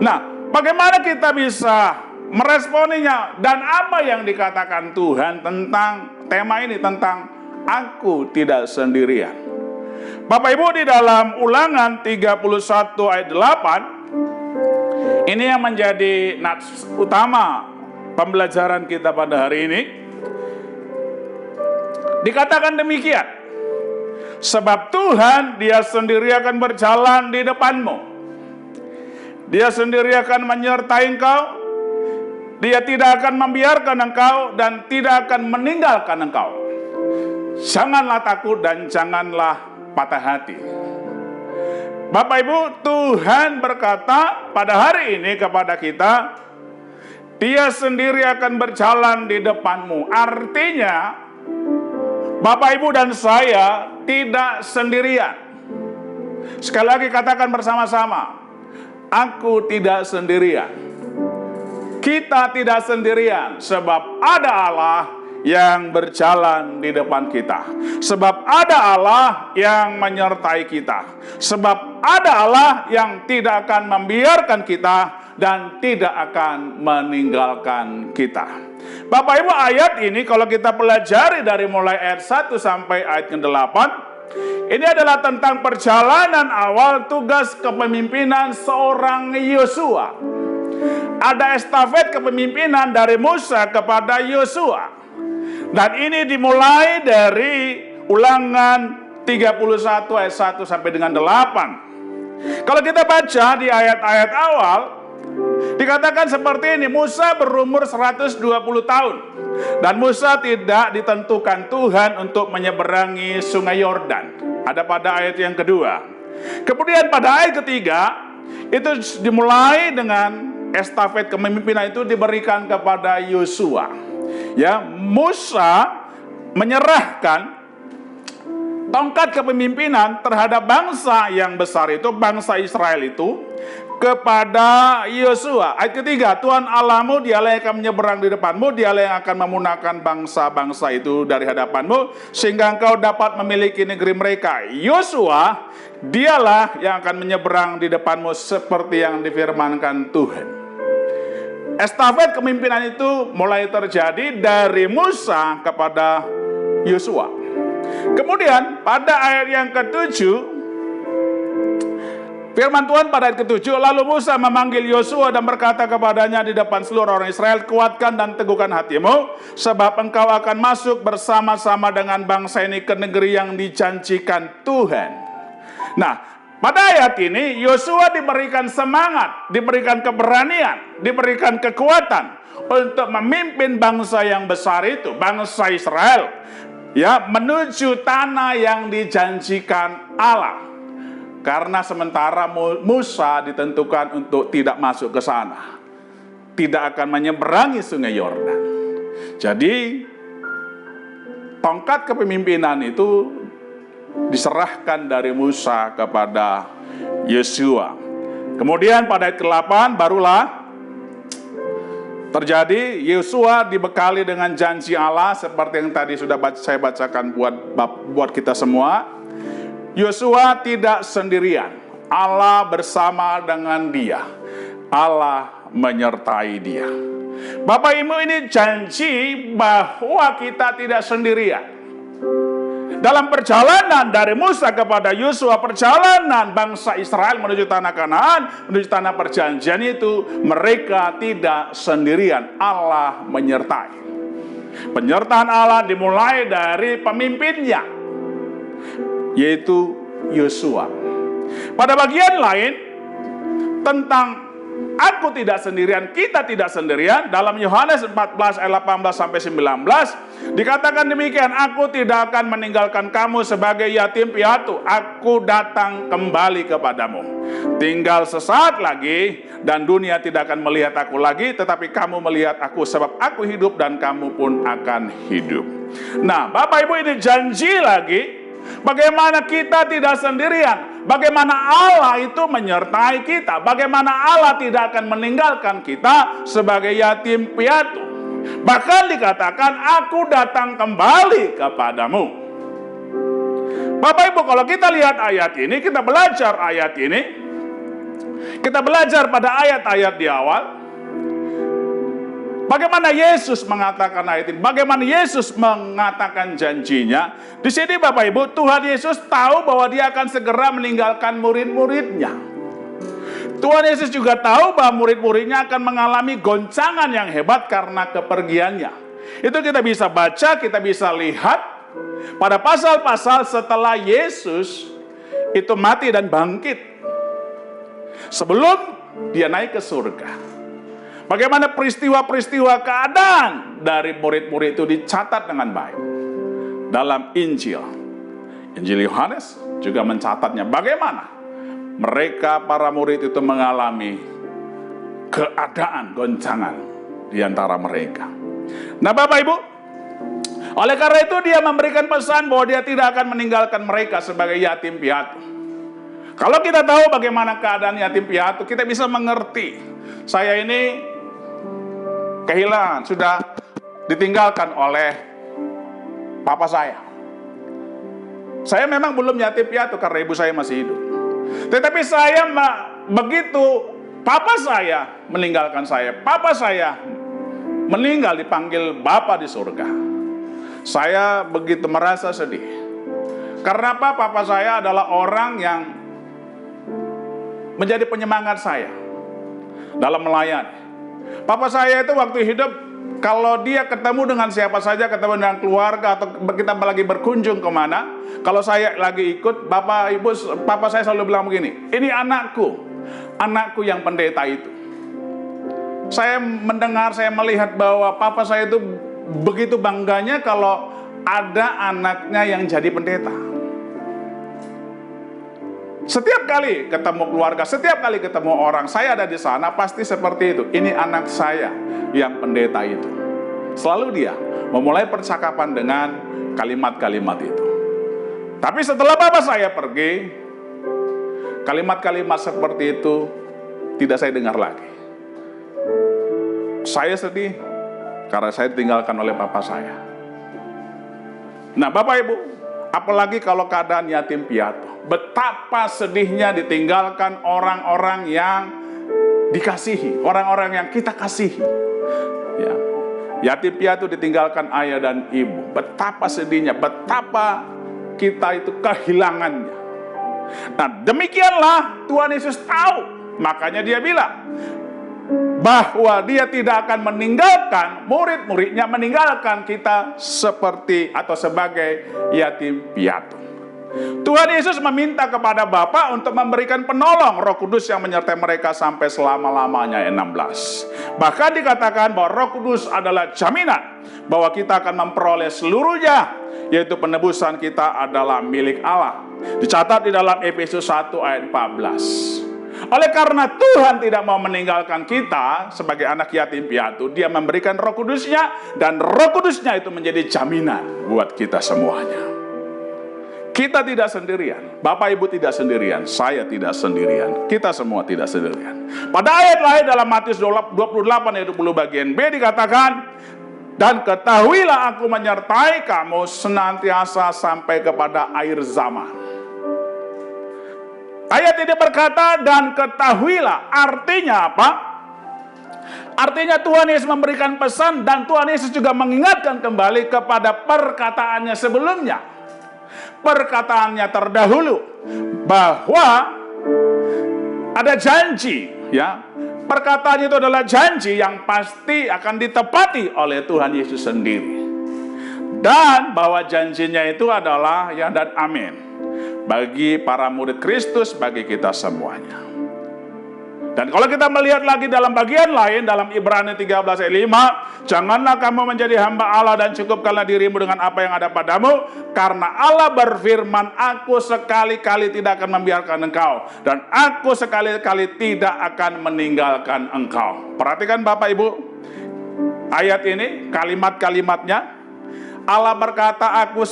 Nah, bagaimana kita bisa meresponinya dan apa yang dikatakan Tuhan tentang tema ini, tentang aku tidak sendirian. Bapak Ibu, di dalam Ulangan 31 ayat 8, ini yang menjadi nats utama pembelajaran kita pada hari ini. Dikatakan demikian, sebab Tuhan Dia sendiri akan berjalan di depanmu. Dia sendiri akan menyertai engkau. Dia tidak akan membiarkan engkau dan tidak akan meninggalkan engkau. Janganlah takut dan janganlah patah hati. Bapak Ibu, Tuhan berkata pada hari ini kepada kita, Dia sendiri akan berjalan di depanmu. Artinya, Bapak Ibu dan saya tidak sendirian. Sekali lagi katakan bersama-sama, aku tidak sendirian. Kita tidak sendirian, sebab ada Allah yang berjalan di depan kita. Sebab ada Allah yang menyertai kita. Sebab ada Allah yang tidak akan membiarkan kita dan tidak akan meninggalkan kita. Bapak Ibu, ayat ini kalau kita pelajari dari mulai ayat 1 sampai ayat ke-8, ini adalah tentang perjalanan awal tugas kepemimpinan seorang Yosua. Ada estafet kepemimpinan dari Musa kepada Yosua. Dan ini dimulai dari Ulangan 31 ayat 1 sampai dengan 8. Kalau kita baca di ayat-ayat awal, dikatakan seperti ini, Musa berumur 120 tahun. Dan Musa tidak ditentukan Tuhan untuk menyeberangi sungai Yordan. Ada pada ayat yang kedua. Kemudian pada ayat ketiga, itu dimulai dengan estafet kepemimpinan itu diberikan kepada Yosua. Ya, Musa menyerahkan tongkat kepemimpinan terhadap bangsa yang besar itu, bangsa Israel itu, kepada Yosua. Ayat ketiga, Tuhan Allahmu, dialah yang akan menyeberang di depanmu, dialah yang akan memunahkan bangsa-bangsa itu dari hadapanmu, sehingga engkau dapat memiliki negeri mereka. Yosua, dialah yang akan menyeberang di depanmu seperti yang difirmankan Tuhan. Estafet kepemimpinan itu mulai terjadi dari Musa kepada Yosua. Kemudian pada ayat yang ke-7, firman Tuhan pada ayat ke-7, lalu Musa memanggil Yosua dan berkata kepadanya di depan seluruh orang Israel, kuatkan dan teguhkan hatimu, sebab engkau akan masuk bersama-sama dengan bangsa ini ke negeri yang dijanjikan Tuhan. Nah, pada ayat ini Yosua diberikan semangat, diberikan keberanian, diberikan kekuatan untuk memimpin bangsa yang besar itu, bangsa Israel, ya, menuju tanah yang dijanjikan Allah. Karena sementara Musa ditentukan untuk tidak masuk ke sana, tidak akan menyeberangi sungai Yordan. Jadi tongkat kepemimpinan itu diserahkan dari Musa kepada Yosua. Kemudian pada ayat ke-8 barulah terjadi, Yosua dibekali dengan janji Allah seperti yang tadi sudah saya bacakan buat kita semua. Yosua tidak sendirian, Allah bersama dengan dia, Allah menyertai dia. Bapak Ibu, ini janji bahwa kita tidak sendirian. Dalam perjalanan dari Musa kepada Yosua, perjalanan bangsa Israel menuju tanah Kanaan, menuju tanah perjanjian itu, mereka tidak sendirian, Allah menyertai. Penyertaan Allah dimulai dari pemimpinnya, yaitu Yosua. Pada bagian lain tentang aku tidak sendirian, kita tidak sendirian, dalam Yohanes 14 ayat 18 sampai 19 dikatakan demikian, aku tidak akan meninggalkan kamu sebagai yatim piatu, aku datang kembali kepadamu. Tinggal sesaat lagi dan dunia tidak akan melihat aku lagi, tetapi kamu melihat aku, sebab aku hidup dan kamu pun akan hidup. Nah, Bapak Ibu, ini janji lagi bagaimana kita tidak sendirian, bagaimana Allah itu menyertai kita, bagaimana Allah tidak akan meninggalkan kita sebagai yatim piatu. Bahkan dikatakan, aku datang kembali kepadamu. Bapak Ibu, kalau kita lihat ayat ini, kita belajar ayat ini, kita belajar pada ayat-ayat di awal, bagaimana Yesus mengatakan ayat ini, bagaimana Yesus mengatakan janjinya. Di sini Bapak Ibu, Tuhan Yesus tahu bahwa dia akan segera meninggalkan murid-muridnya. Tuhan Yesus juga tahu bahwa murid-muridnya akan mengalami goncangan yang hebat karena kepergiannya. Itu kita bisa baca, kita bisa lihat pada pasal-pasal setelah Yesus itu mati dan bangkit, sebelum dia naik ke surga. Bagaimana peristiwa-peristiwa keadaan dari murid-murid itu dicatat dengan baik dalam Injil. Injil Yohanes juga mencatatnya bagaimana mereka para murid itu mengalami keadaan goncangan di antara mereka. Nah, Bapak Ibu, oleh karena itu dia memberikan pesan bahwa dia tidak akan meninggalkan mereka sebagai yatim piatu. Kalau kita tahu bagaimana keadaan yatim piatu, kita bisa mengerti. Saya ini kehilangan, sudah ditinggalkan oleh papa saya. Saya memang belum yatim piatu karena ibu saya masih hidup. Tetapi saya begitu papa saya meninggalkan saya, papa saya meninggal dipanggil Bapa di surga, saya begitu merasa sedih. Karena apa? Papa saya adalah orang yang menjadi penyemangat saya dalam melayani. Papa saya itu waktu hidup, kalau dia ketemu dengan siapa saja, ketemu dengan keluarga, atau kita lagi berkunjung kemana, kalau saya lagi ikut, papa saya selalu bilang begini, ini anakku yang pendeta itu. Saya mendengar, saya melihat bahwa papa saya itu begitu bangganya kalau ada anaknya yang jadi pendeta. Setiap kali ketemu keluarga, setiap kali ketemu orang, saya ada di sana, pasti seperti itu. Ini anak saya yang pendeta itu. Selalu dia memulai percakapan dengan kalimat-kalimat itu. Tapi setelah bapak saya pergi, kalimat-kalimat seperti itu tidak saya dengar lagi. Saya sedih karena saya ditinggalkan oleh bapak saya. Nah, Bapak Ibu, apalagi kalau keadaan yatim piatu. Betapa sedihnya ditinggalkan orang-orang yang dikasihi, orang-orang yang kita kasihi. Ya. Yatim piatu ditinggalkan ayah dan ibu. Betapa sedihnya, betapa kita itu kehilangannya. Nah, demikianlah Tuhan Yesus tahu. Makanya dia bilang bahwa dia tidak akan meninggalkan murid-muridnya, meninggalkan kita seperti atau sebagai yatim piatu. Tuhan Yesus meminta kepada Bapa untuk memberikan penolong Roh Kudus yang menyertai mereka sampai selama-lamanya. 16. Bahkan dikatakan bahwa Roh Kudus adalah jaminan bahwa kita akan memperoleh seluruhnya, yaitu penebusan kita adalah milik Allah. Dicatat di dalam Efesus 1 ayat 14. Oleh karena Tuhan tidak mau meninggalkan kita sebagai anak yatim piatu, dia memberikan Roh Kudusnya, dan Roh Kudusnya itu menjadi jaminan buat kita semuanya. Kita tidak sendirian, Bapak Ibu tidak sendirian, saya tidak sendirian, kita semua tidak sendirian. Pada ayat lain dalam Matius 28 ayat 20 bagian B dikatakan, dan ketahuilah aku menyertai kamu senantiasa sampai kepada akhir zaman. Ayat ini berkata, dan ketahuilah, artinya apa? Artinya Tuhan Yesus memberikan pesan, dan Tuhan Yesus juga mengingatkan kembali kepada perkataannya sebelumnya. Perkataannya terdahulu, bahwa ada janji, ya. Perkataan itu adalah janji yang pasti akan ditepati oleh Tuhan Yesus sendiri. Dan bahwa janjinya itu adalah ya dan amin bagi para murid Kristus, bagi kita semuanya. Dan kalau kita melihat lagi dalam bagian lain, dalam Ibrani 13 ayat 5, janganlah kamu menjadi hamba Allah dan cukupkanlah dirimu dengan apa yang ada padamu, karena Allah berfirman, aku sekali-kali tidak akan membiarkan engkau, dan aku sekali-kali tidak akan meninggalkan engkau. Perhatikan Bapak Ibu, ayat ini, kalimat-kalimatnya. Allah berkata, aku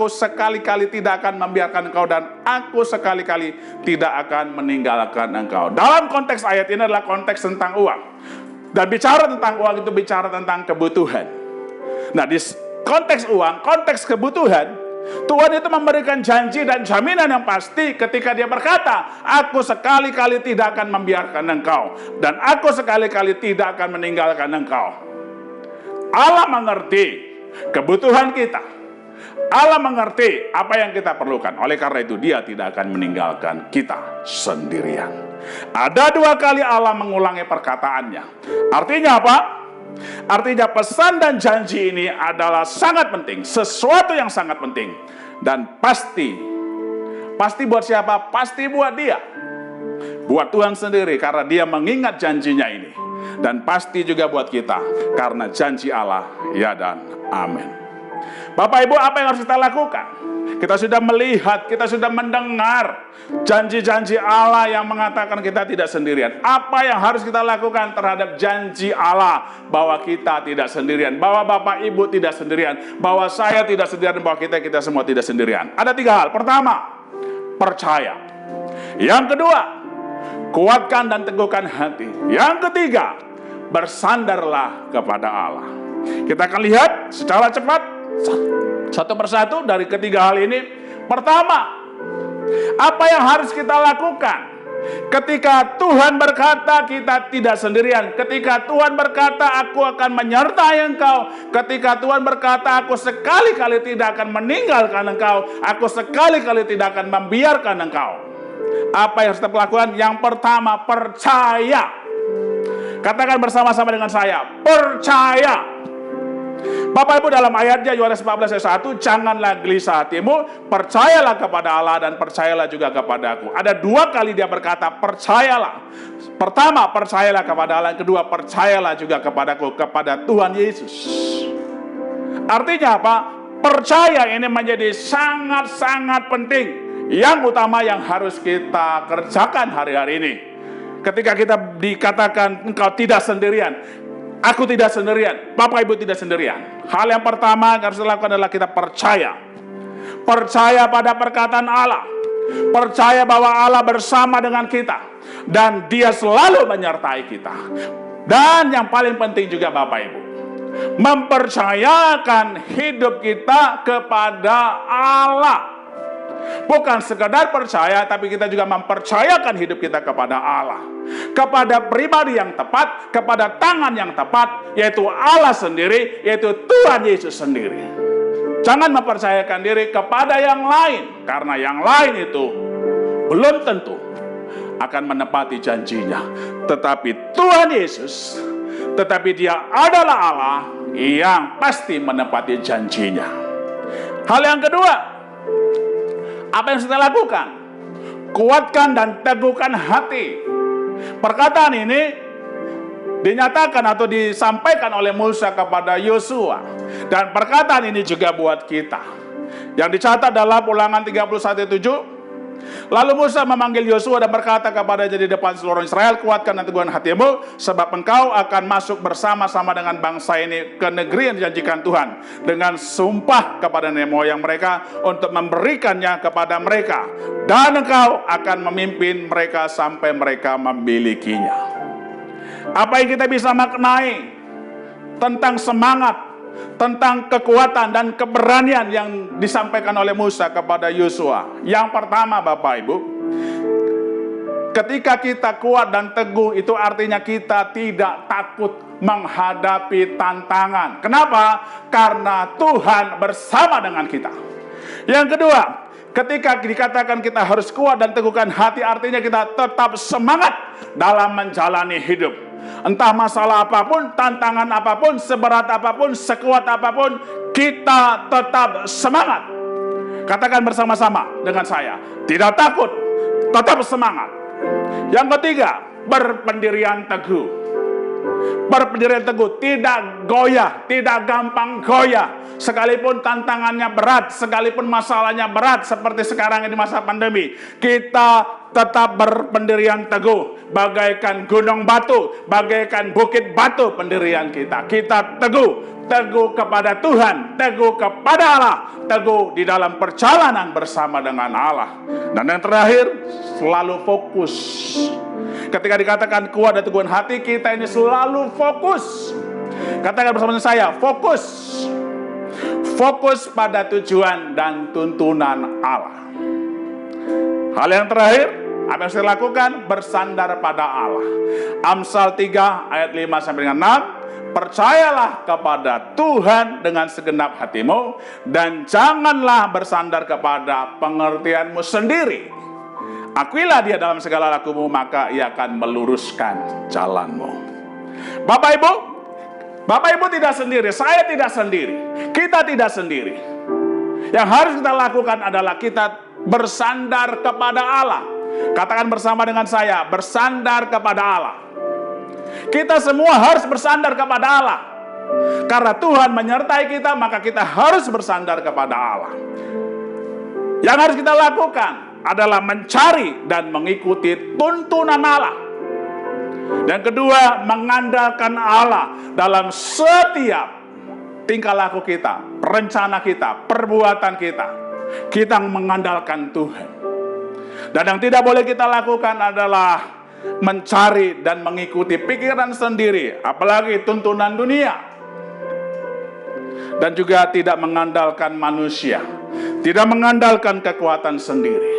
sekali-kali tidak akan membiarkan engkau, dan aku sekali-kali tidak akan meninggalkan engkau. Dalam konteks ayat ini adalah konteks tentang uang. Dan bicara tentang uang itu bicara tentang kebutuhan. Nah, di konteks uang, konteks kebutuhan, Tuhan itu memberikan janji dan jaminan yang pasti ketika dia berkata, aku sekali-kali tidak akan membiarkan engkau, dan aku sekali-kali tidak akan meninggalkan engkau. Allah mengerti kebutuhan kita. Allah mengerti apa yang kita perlukan. Oleh karena itu dia tidak akan meninggalkan kita sendirian. Ada 2 kali Allah mengulangi perkataannya. Artinya apa? Artinya pesan dan janji ini adalah sangat penting. Sesuatu yang sangat penting. Dan pasti buat siapa? Pasti buat dia. Buat Tuhan sendiri, karena dia mengingat janjinya ini. Dan pasti juga buat kita, karena janji Allah, ya dan amin. Bapak Ibu, apa yang harus kita lakukan? Kita sudah melihat, kita sudah mendengar janji-janji Allah yang mengatakan kita tidak sendirian. Apa yang harus kita lakukan terhadap janji Allah bahwa kita tidak sendirian, bahwa Bapak Ibu tidak sendirian, bahwa saya tidak sendirian, bahwa kita semua tidak sendirian? Ada 3 hal. Pertama, percaya. Yang kedua, kuatkan dan teguhkan hati. Yang ketiga, bersandarlah kepada Allah. Kita akan lihat secara cepat satu persatu dari ketiga hal ini. Pertama, apa yang harus kita lakukan ketika Tuhan berkata kita tidak sendirian, ketika Tuhan berkata aku akan menyertai engkau, ketika Tuhan berkata aku sekali-kali tidak akan meninggalkan engkau, aku sekali-kali tidak akan membiarkan engkau. Apa yang harus kita lakukan? Yang pertama, percaya. Katakan bersama-sama dengan saya, percaya. Bapak Ibu, dalam ayatnya Yohanes 14 ayat 1, janganlah gelisah hatimu, percayalah kepada Allah dan percayalah juga kepada aku. Ada 2 kali dia berkata percayalah. Pertama, percayalah kepada Allah. Yang kedua, percayalah juga kepadaku, kepada Tuhan Yesus. Artinya apa? Percaya ini menjadi sangat-sangat penting. Yang utama yang harus kita kerjakan hari-hari ini. Ketika kita dikatakan engkau tidak sendirian, aku tidak sendirian, Bapak Ibu tidak sendirian. Hal yang pertama yang harus dilakukan adalah kita percaya. Percaya pada perkataan Allah. Percaya bahwa Allah bersama dengan kita. Dan Dia selalu menyertai kita. Dan yang paling penting juga Bapak Ibu, mempercayakan hidup kita kepada Allah. Bukan sekedar percaya, tapi kita juga mempercayakan hidup kita kepada Allah. Kepada pribadi yang tepat, kepada tangan yang tepat, yaitu Allah sendiri, yaitu Tuhan Yesus sendiri. Jangan mempercayakan diri kepada yang lain, karena yang lain itu belum tentu akan menepati janjinya. Tetapi Tuhan Yesus, tetapi Dia adalah Allah yang pasti menepati janjinya. Hal yang kedua, apa yang kita lakukan? Kuatkan dan teguhkan hati. Perkataan ini dinyatakan atau disampaikan oleh Musa kepada Yosua. Dan perkataan ini juga buat kita. Yang dicatat dalam Ulangan 31:7. Lalu Musa memanggil Yosua dan berkata kepadanya di depan seluruh Israel, kuatkan dan teguhkan hatimu, sebab engkau akan masuk bersama-sama dengan bangsa ini ke negeri yang dijanjikan Tuhan, dengan sumpah kepada nenek moyang mereka untuk memberikannya kepada mereka, dan engkau akan memimpin mereka sampai mereka memilikinya. Apa yang kita bisa maknai tentang semangat, tentang kekuatan dan keberanian yang disampaikan oleh Musa kepada Yosua? Yang pertama Bapak Ibu, ketika kita kuat dan teguh, itu artinya kita tidak takut menghadapi tantangan. Kenapa? Karena Tuhan bersama dengan kita. Yang kedua, ketika dikatakan kita harus kuat dan teguhkan hati, artinya kita tetap semangat dalam menjalani hidup. Entah masalah apapun, tantangan apapun, seberat apapun, sekuat apapun, kita tetap semangat. Katakan bersama-sama dengan saya, tidak takut, tetap semangat. Yang ketiga, berpendirian teguh. Berpendirian teguh, tidak goyah, tidak gampang goyah. Sekalipun tantangannya berat, sekalipun masalahnya berat, seperti sekarang ini masa pandemi, kita tetap berpendirian teguh. Bagaikan gunung batu, bagaikan bukit batu pendirian kita. Kita teguh, teguh kepada Tuhan, teguh kepada Allah, teguh di dalam perjalanan bersama dengan Allah. Dan yang terakhir, selalu fokus. Ketika dikatakan kuat dan teguhan hati, kita ini selalu fokus. Katakan bersama saya, fokus. Fokus pada tujuan dan tuntunan Allah. Hal yang terakhir, apa yang saya lakukan? Bersandar pada Allah. Amsal 3 ayat 5 sampai dengan 6. Percayalah kepada Tuhan dengan segenap hatimu, dan janganlah bersandar kepada pengertianmu sendiri. Akuilah Dia dalam segala lakumu, maka Ia akan meluruskan jalanmu. Bapak Ibu tidak sendiri, saya tidak sendiri, kita tidak sendiri. Yang harus kita lakukan adalah kita bersandar kepada Allah. Katakan bersama dengan saya, bersandar kepada Allah. Kita semua harus bersandar kepada Allah. Karena Tuhan menyertai kita, maka kita harus bersandar kepada Allah. Yang harus kita lakukan adalah mencari dan mengikuti tuntunan Allah. Yang kedua, mengandalkan Allah dalam setiap tingkah laku kita, rencana kita, perbuatan kita. Kita mengandalkan Tuhan. Dan yang tidak boleh kita lakukan adalah mencari dan mengikuti pikiran sendiri, apalagi tuntunan dunia. Dan juga tidak mengandalkan manusia, tidak mengandalkan kekuatan sendiri.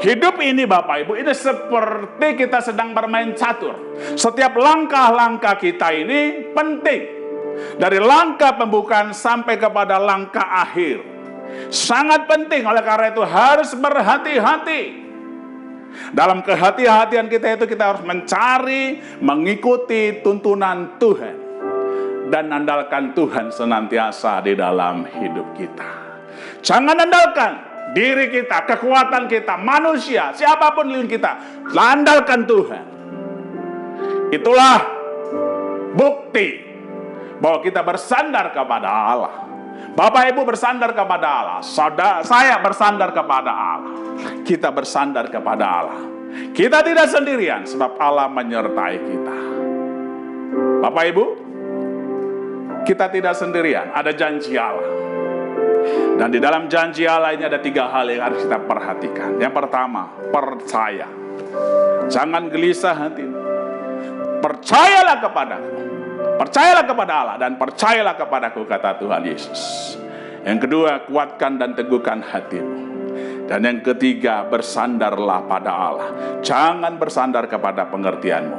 Hidup ini Bapak Ibu, ini seperti kita sedang bermain catur. Setiap langkah-langkah kita ini penting. Dari langkah pembukaan sampai kepada langkah akhir. Sangat penting, oleh karena itu harus berhati-hati. Dalam kehati-hatian kita itu kita harus mencari, mengikuti tuntunan Tuhan. Dan andalkan Tuhan senantiasa di dalam hidup kita. Jangan andalkan diri kita, kekuatan kita, manusia, siapapun kita. Andalkan Tuhan. Itulah bukti bahwa kita bersandar kepada Allah. Bapak Ibu bersandar kepada Allah. Saya bersandar kepada Allah. Kita bersandar kepada Allah. Kita tidak sendirian sebab Allah menyertai kita. Bapak Ibu, kita tidak sendirian. Ada janji Allah. Dan di dalam janji Allah ini ada 3 hal yang harus kita perhatikan. Yang pertama, percaya. Jangan gelisah hati. Percayalah kepadaku. Percayalah kepada Allah dan percayalah kepadaku, kata Tuhan Yesus. Yang kedua, kuatkan dan teguhkan hatimu. Dan yang ketiga, bersandarlah pada Allah. Jangan bersandar kepada pengertianmu.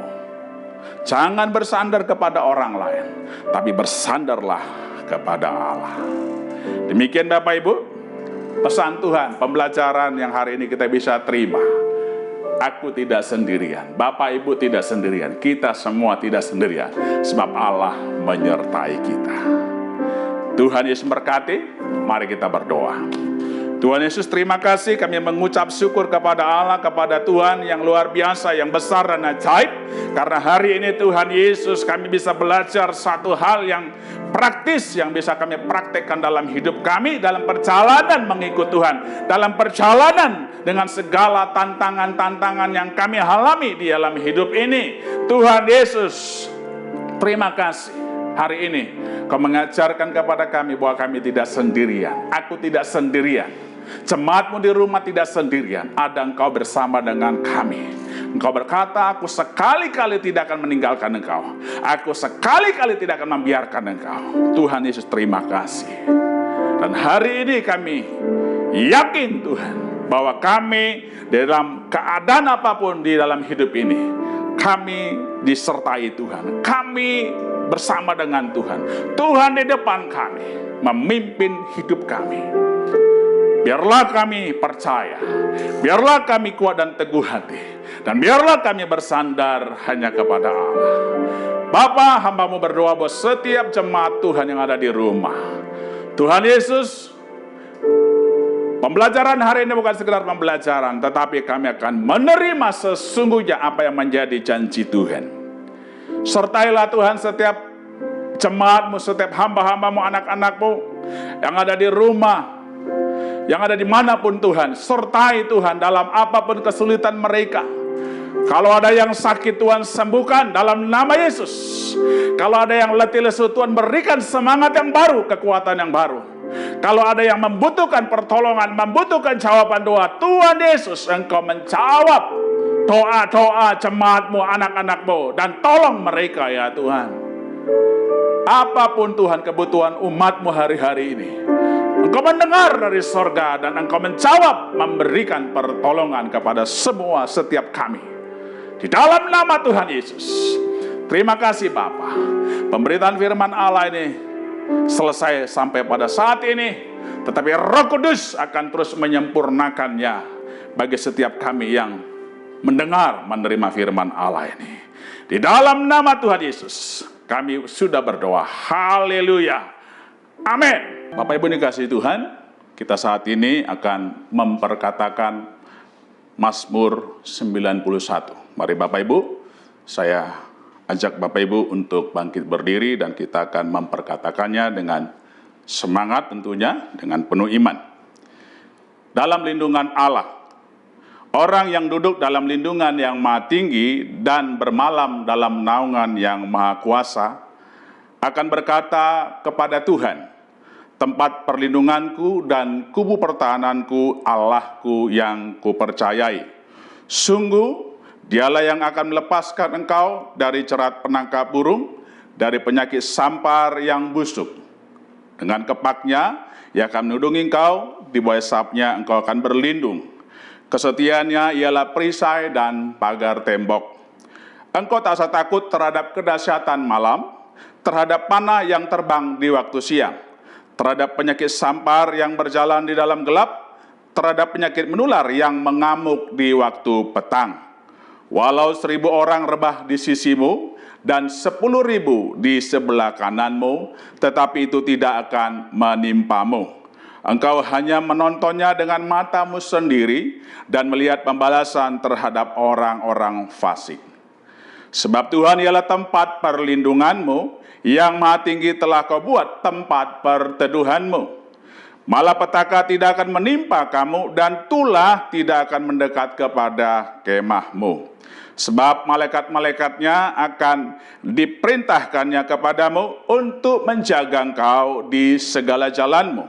Jangan bersandar kepada orang lain, tapi bersandarlah kepada Allah. Demikian Bapak Ibu, pesan Tuhan, pembelajaran yang hari ini kita bisa terima. Aku tidak sendirian, Bapak Ibu tidak sendirian, kita semua tidak sendirian, sebab Allah menyertai kita. Tuhan Yesus berkati, mari kita berdoa. Tuhan Yesus, terima kasih, kami mengucap syukur kepada Allah, kepada Tuhan yang luar biasa, yang besar dan ajaib. Karena hari ini Tuhan Yesus, kami bisa belajar satu hal yang praktis, yang bisa kami praktekkan dalam hidup kami, dalam perjalanan mengikut Tuhan, dalam perjalanan dengan segala tantangan-tantangan yang kami alami di dalam hidup ini. Tuhan Yesus, terima kasih. Hari ini Kau mengajarkan kepada kami bahwa kami tidak sendirian. Aku tidak sendirian. Jemaatmu di rumah tidak sendirian. Ada Engkau bersama dengan kami. Engkau berkata, aku sekali-kali tidak akan meninggalkan Engkau. Aku sekali-kali tidak akan membiarkan Engkau. Tuhan Yesus, terima kasih. Dan hari ini kami yakin Tuhan, bahwa kami dalam keadaan apapun di dalam hidup ini, kami disertai Tuhan. Kami bersama dengan Tuhan. Tuhan di depan kami, memimpin hidup kami. Biarlah kami percaya, biarlah kami kuat dan teguh hati, dan biarlah kami bersandar hanya kepada Allah. Bapa, hamba-Mu berdoa buat setiap jemaat Tuhan yang ada di rumah. Tuhan Yesus, pembelajaran hari ini bukan sekedar pembelajaran, tetapi kami akan menerima sesungguhnya apa yang menjadi janji Tuhan. Sertailah Tuhan setiap jemaat-Mu, setiap hamba-hamba-Mu, anak-anak-Mu yang ada di rumah, yang ada dimanapun Tuhan. Sertai Tuhan dalam apapun kesulitan mereka. Kalau ada yang sakit, Tuhan sembuhkan dalam nama Yesus. Kalau ada yang letih lesu, Tuhan berikan semangat yang baru, kekuatan yang baru. Kalau ada yang membutuhkan pertolongan, membutuhkan jawaban doa, Tuhan Yesus, Engkau menjawab doa-doa jemaat-Mu, anak-anak-Mu, dan tolong mereka ya Tuhan. Apapun Tuhan kebutuhan umat-Mu hari-hari ini, Engkau mendengar dari sorga dan Engkau menjawab, memberikan pertolongan kepada semua setiap kami. Di dalam nama Tuhan Yesus. Terima kasih Bapa. Pemberitaan firman Allah ini selesai sampai pada saat ini, tetapi Roh Kudus akan terus menyempurnakannya bagi setiap kami yang mendengar, menerima firman Allah ini. Di dalam nama Tuhan Yesus kami sudah berdoa. Haleluya. Amin. Bapak Ibu dikasihi Tuhan, kita saat ini akan memperkatakan Mazmur 91. Mari Bapak Ibu, saya ajak Bapak Ibu untuk bangkit berdiri dan kita akan memperkatakannya dengan semangat tentunya, dengan penuh iman. Dalam lindungan Allah, orang yang duduk dalam lindungan yang maha tinggi dan bermalam dalam naungan yang maha kuasa akan berkata kepada Tuhan, tempat perlindunganku dan kubu pertahananku, Allahku yang kupercayai. Sungguh, Dialah yang akan melepaskan engkau dari jerat penangkap burung, dari penyakit sampar yang busuk. Dengan kepaknya, Ia akan melindungi engkau, di bawah sayapnya engkau akan berlindung. Kesetiaannya ialah perisai dan pagar tembok. Engkau tak usah takut terhadap kedahsyatan malam, terhadap panah yang terbang di waktu siang, terhadap penyakit sampar yang berjalan di dalam gelap, terhadap penyakit menular yang mengamuk di waktu petang. Walau 1.000 orang rebah di sisimu dan 10.000 di sebelah kananmu, tetapi itu tidak akan menimpamu. Engkau hanya menontonnya dengan matamu sendiri dan melihat pembalasan terhadap orang-orang fasik. Sebab Tuhan ialah tempat perlindunganmu, yang maha tinggi telah kau buat tempat perteduhanmu. Malapetaka tidak akan menimpa kamu dan tulah tidak akan mendekat kepada kemahmu. Sebab malaikat-malaikatnya akan diperintahkannya kepadamu untuk menjaga engkau di segala jalanmu.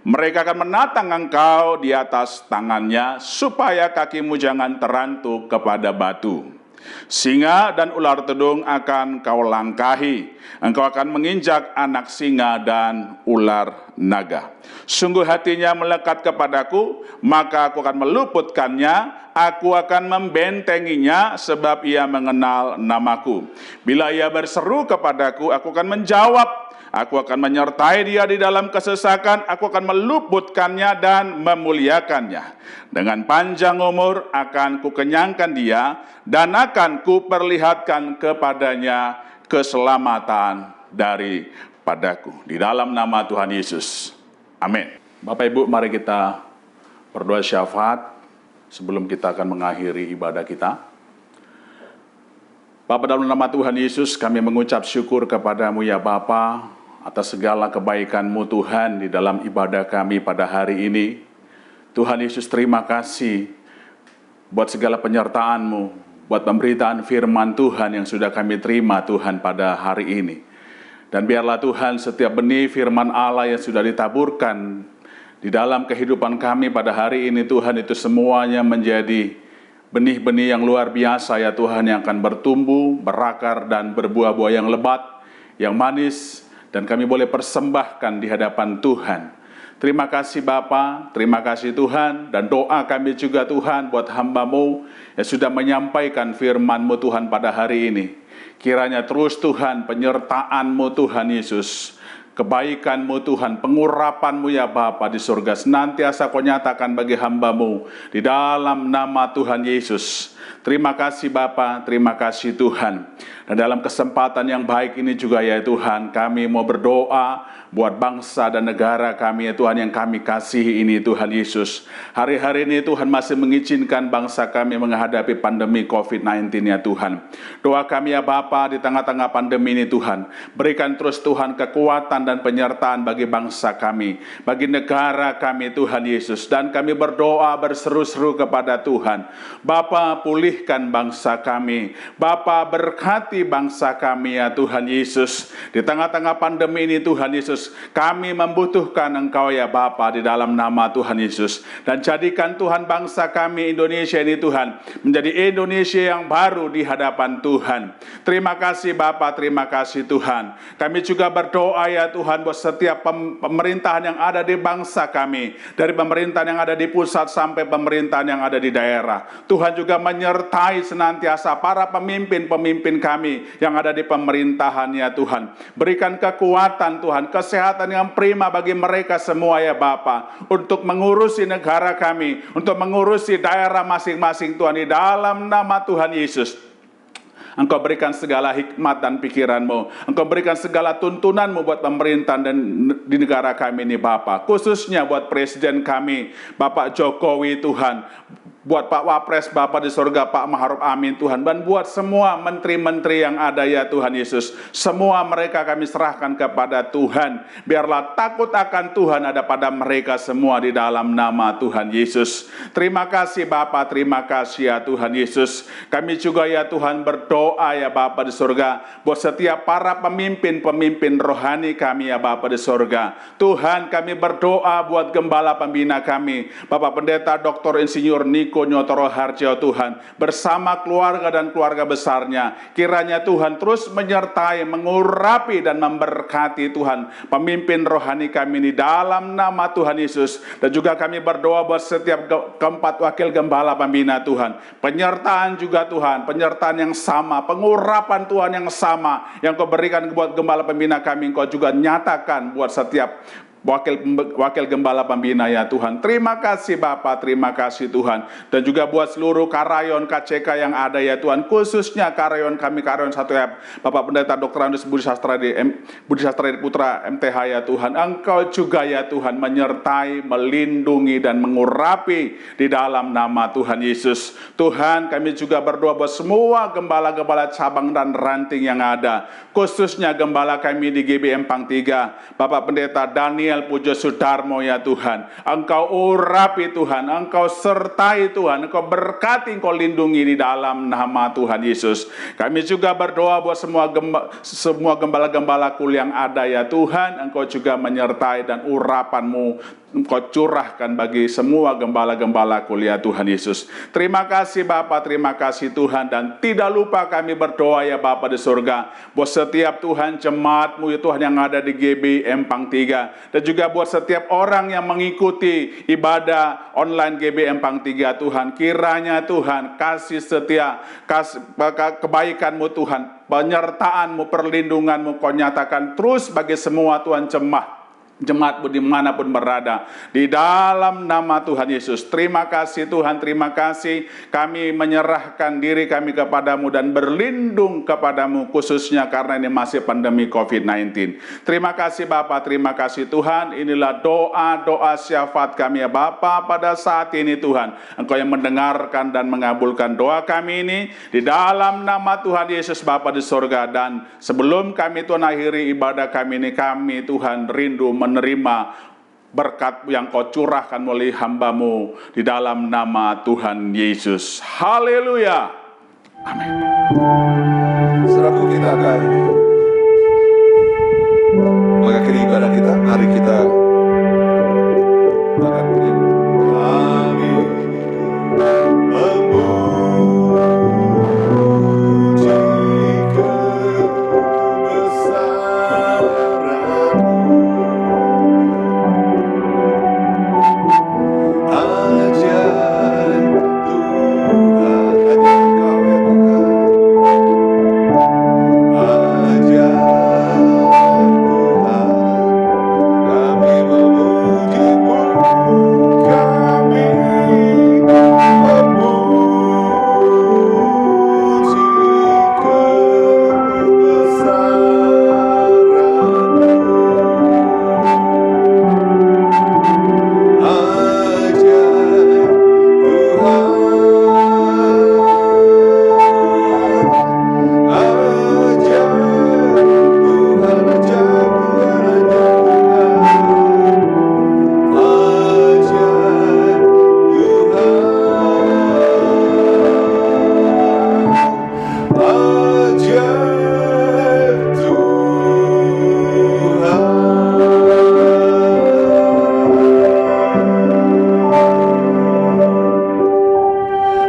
Mereka akan menatang engkau di atas tangannya, supaya kakimu jangan terantuk kepada batu. Singa dan ular tedung akan kau langkahi. Engkau akan menginjak anak singa dan ular naga. Sungguh hatinya melekat kepadaku, maka aku akan meluputkannya. Aku akan membentenginya, sebab ia mengenal namaku. Bila ia berseru kepadaku, aku akan menjawab. Aku akan menyertai dia di dalam kesesakan, aku akan meluputkannya dan memuliakannya. Dengan panjang umur akan kukenyangkan dia, dan akan kuperlihatkan kepadanya keselamatan daripadaku. Di dalam nama Tuhan Yesus. Amin. Bapak Ibu, mari kita berdoa syafaat sebelum kita akan mengakhiri ibadah kita. Bapa, dalam nama Tuhan Yesus, kami mengucap syukur kepadamu ya Bapa, atas segala kebaikan-Mu Tuhan di dalam ibadah kami pada hari ini. Tuhan Yesus, terima kasih buat segala penyertaan-Mu, buat pemberitaan firman Tuhan yang sudah kami terima Tuhan pada hari ini. Dan biarlah Tuhan setiap benih firman Allah yang sudah ditaburkan di dalam kehidupan kami pada hari ini Tuhan, itu semuanya menjadi benih-benih yang luar biasa ya Tuhan, yang akan bertumbuh, berakar dan berbuah-buah yang lebat, yang manis, dan kami boleh persembahkan di hadapan Tuhan. Terima kasih Bapa, terima kasih Tuhan, dan doa kami juga Tuhan buat hamba-Mu yang sudah menyampaikan firman-Mu Tuhan pada hari ini. Kiranya terus Tuhan penyertaan-Mu Tuhan Yesus, kebaikan-Mu Tuhan, pengurapan-Mu ya Bapa di surga senantiasa Kau nyatakan bagi hamba-Mu di dalam nama Tuhan Yesus. Terima kasih Bapa, terima kasih Tuhan. Dan dalam kesempatan yang baik ini juga ya Tuhan, kami mau berdoa buat bangsa dan negara kami ya Tuhan, yang kami kasihi ini Tuhan Yesus. Hari-hari ini Tuhan masih mengizinkan bangsa kami menghadapi pandemi COVID-19 ya Tuhan. Doa kami ya Bapa, di tengah-tengah pandemi ini Tuhan, berikan terus Tuhan kekuatan dan penyertaan bagi bangsa kami, bagi negara kami Tuhan Yesus. Dan kami berdoa berseru-seru kepada Tuhan, Bapa, pulihkan bangsa kami. Bapa, berkati bangsa kami ya Tuhan Yesus. Di tengah-tengah pandemi ini Tuhan Yesus, kami membutuhkan Engkau ya Bapa di dalam nama Tuhan Yesus. Dan jadikan Tuhan bangsa kami Indonesia ini Tuhan menjadi Indonesia yang baru di hadapan Tuhan. Terima kasih Bapa, terima kasih Tuhan. Kami juga berdoa ya Tuhan buat setiap pemerintahan yang ada di bangsa kami, dari pemerintahan yang ada di pusat sampai pemerintahan yang ada di daerah. Tuhan juga menyertai senantiasa para pemimpin-pemimpin kami yang ada di pemerintahan ya Tuhan. Berikan kekuatan Tuhan, kesehatan yang prima bagi mereka semua ya Bapa, untuk mengurusi negara kami, untuk mengurusi daerah masing-masing Tuhan, di dalam nama Tuhan Yesus. Engkau berikan segala hikmat dan pikiran-Mu. Engkau berikan segala tuntunan-Mu buat pemerintahan dan di negara kami ini Bapa. Khususnya buat Presiden kami, Bapak Jokowi Tuhan. Buat Pak Wapres Bapa di surga, Pak Ma'ruf Amin Tuhan. Dan buat semua menteri-menteri yang ada ya Tuhan Yesus. Semua mereka kami serahkan kepada Tuhan. Biarlah takut akan Tuhan ada pada mereka semua di dalam nama Tuhan Yesus. Terima kasih Bapa, terima kasih ya Tuhan Yesus. Kami juga ya Tuhan berdoa ya Bapa di surga, buat setiap para pemimpin-pemimpin rohani kami ya Bapa di surga. Tuhan, kami berdoa buat gembala pembina kami, Bapak Pendeta Dr. Insinyur Niko Nyotoro Harjo Tuhan, bersama keluarga dan keluarga besarnya. Kiranya Tuhan terus menyertai, mengurapi dan memberkati Tuhan pemimpin rohani kami ini dalam nama Tuhan Yesus. Dan juga kami berdoa buat setiap keempat wakil gembala pembina Tuhan, penyertaan juga Tuhan, penyertaan yang sama, pengurapan Tuhan yang sama yang Kau berikan buat gembala pembina kami, Kau juga nyatakan buat setiap wakil gembala pembina ya Tuhan. Terima kasih Bapa, terima kasih Tuhan. Dan juga buat seluruh karayon KCK yang ada ya Tuhan, khususnya karayon kami, karayon 1F, Bapak Pendeta Dr. Andus Budi Sastradi Putra MTH ya Tuhan. Engkau juga ya Tuhan menyertai, melindungi dan mengurapi di dalam nama Tuhan Yesus. Tuhan, kami juga berdoa buat semua gembala-gembala cabang dan ranting yang ada, khususnya gembala kami di GB Empang 3, Bapak Pendeta Daniel Daniel Pujo Sudarmo ya Tuhan. Engkau urapi Tuhan, Engkau sertai Tuhan, Engkau berkati, Engkau lindungi di dalam nama Tuhan Yesus. Kami juga berdoa buat semua gembala-gembalaku yang ada ya Tuhan, Engkau juga menyertai dan urapan-Mu Engkau curahkan bagi semua gembala-gembalaku ya Tuhan Yesus. Terima kasih Bapa, terima kasih Tuhan, dan tidak lupa kami berdoa ya Bapa di surga buat setiap Tuhan jemaat-Mu ya Tuhan yang ada di GB Empang 3, dan juga buat setiap orang yang mengikuti ibadah online GB Empang 3 Tuhan. Kiranya Tuhan kasih setia, kasih kebaikan-Mu Tuhan, penyertaan-Mu, perlindungan-Mu Kau nyatakan terus bagi semua Tuhan jemaat-Mu dimanapun berada, di dalam nama Tuhan Yesus. Terima kasih Tuhan, terima kasih. Kami menyerahkan diri kami kepadamu dan berlindung kepadamu, khususnya karena ini masih pandemi COVID-19. Terima kasih Bapa, terima kasih Tuhan. Inilah doa-doa syafaat kami ya Bapa pada saat ini Tuhan. Engkau yang mendengarkan dan mengabulkan doa kami ini, di dalam nama Tuhan Yesus Bapa di surga. Dan sebelum kami Tuhan akhiri ibadah kami ini, kami Tuhan rindu menerima berkat yang Kau curahkan melalui hamba-Mu di dalam nama Tuhan Yesus. Haleluya. Amin. Saudaraku, kita akan mengakhiri ibadah kita. Mari kita akan kami memuji kebesaran-Mu. Ajaib Tuhan, ajaib Kau ya Tuhan. Ajaib Tuhan, kami memuji-Mu, kami memuji kebesaran-Mu. Ajaib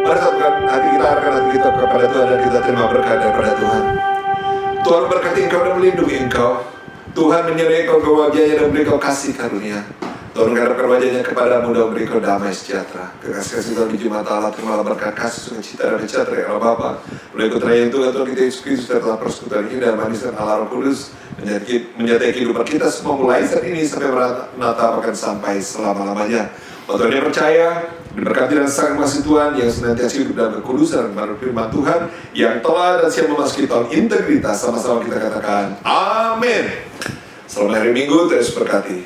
Mari satukan hati kita, arahkan hati kita kepada Tuhan, dan kita terima berkat daripada Tuhan. Tuhan berkati engkau dan melindungi engkau. Tuhan menyertai engkau ke wajahnya dan beri engkau kasih karunia. Tuhan menghadapkan wajahnya kepadamu dan beri engkau damai sejahtera. Kekasih Tuhan di Jumat Allah, terimalah berkat kasih, sukacita dan sejahtera Allah Bapa, melalui keterangan Tuhan kita Yesus Kristus, serta persekutuan indah dan manis dan Allah Roh Kudus, menyertai kehidupan kita semua mulai saat ini sampai menatap akan sampai selama-lamanya. Tuhan yang percaya, diberkati dan sangat kasih Tuhan yang senantiasa hidup dalam kekudusan dan firman Tuhan yang telah dan siap memasuki tahun integritas. Sama-sama kita katakan amin. Selamat hari Minggu, Tuhan Yesus berkati.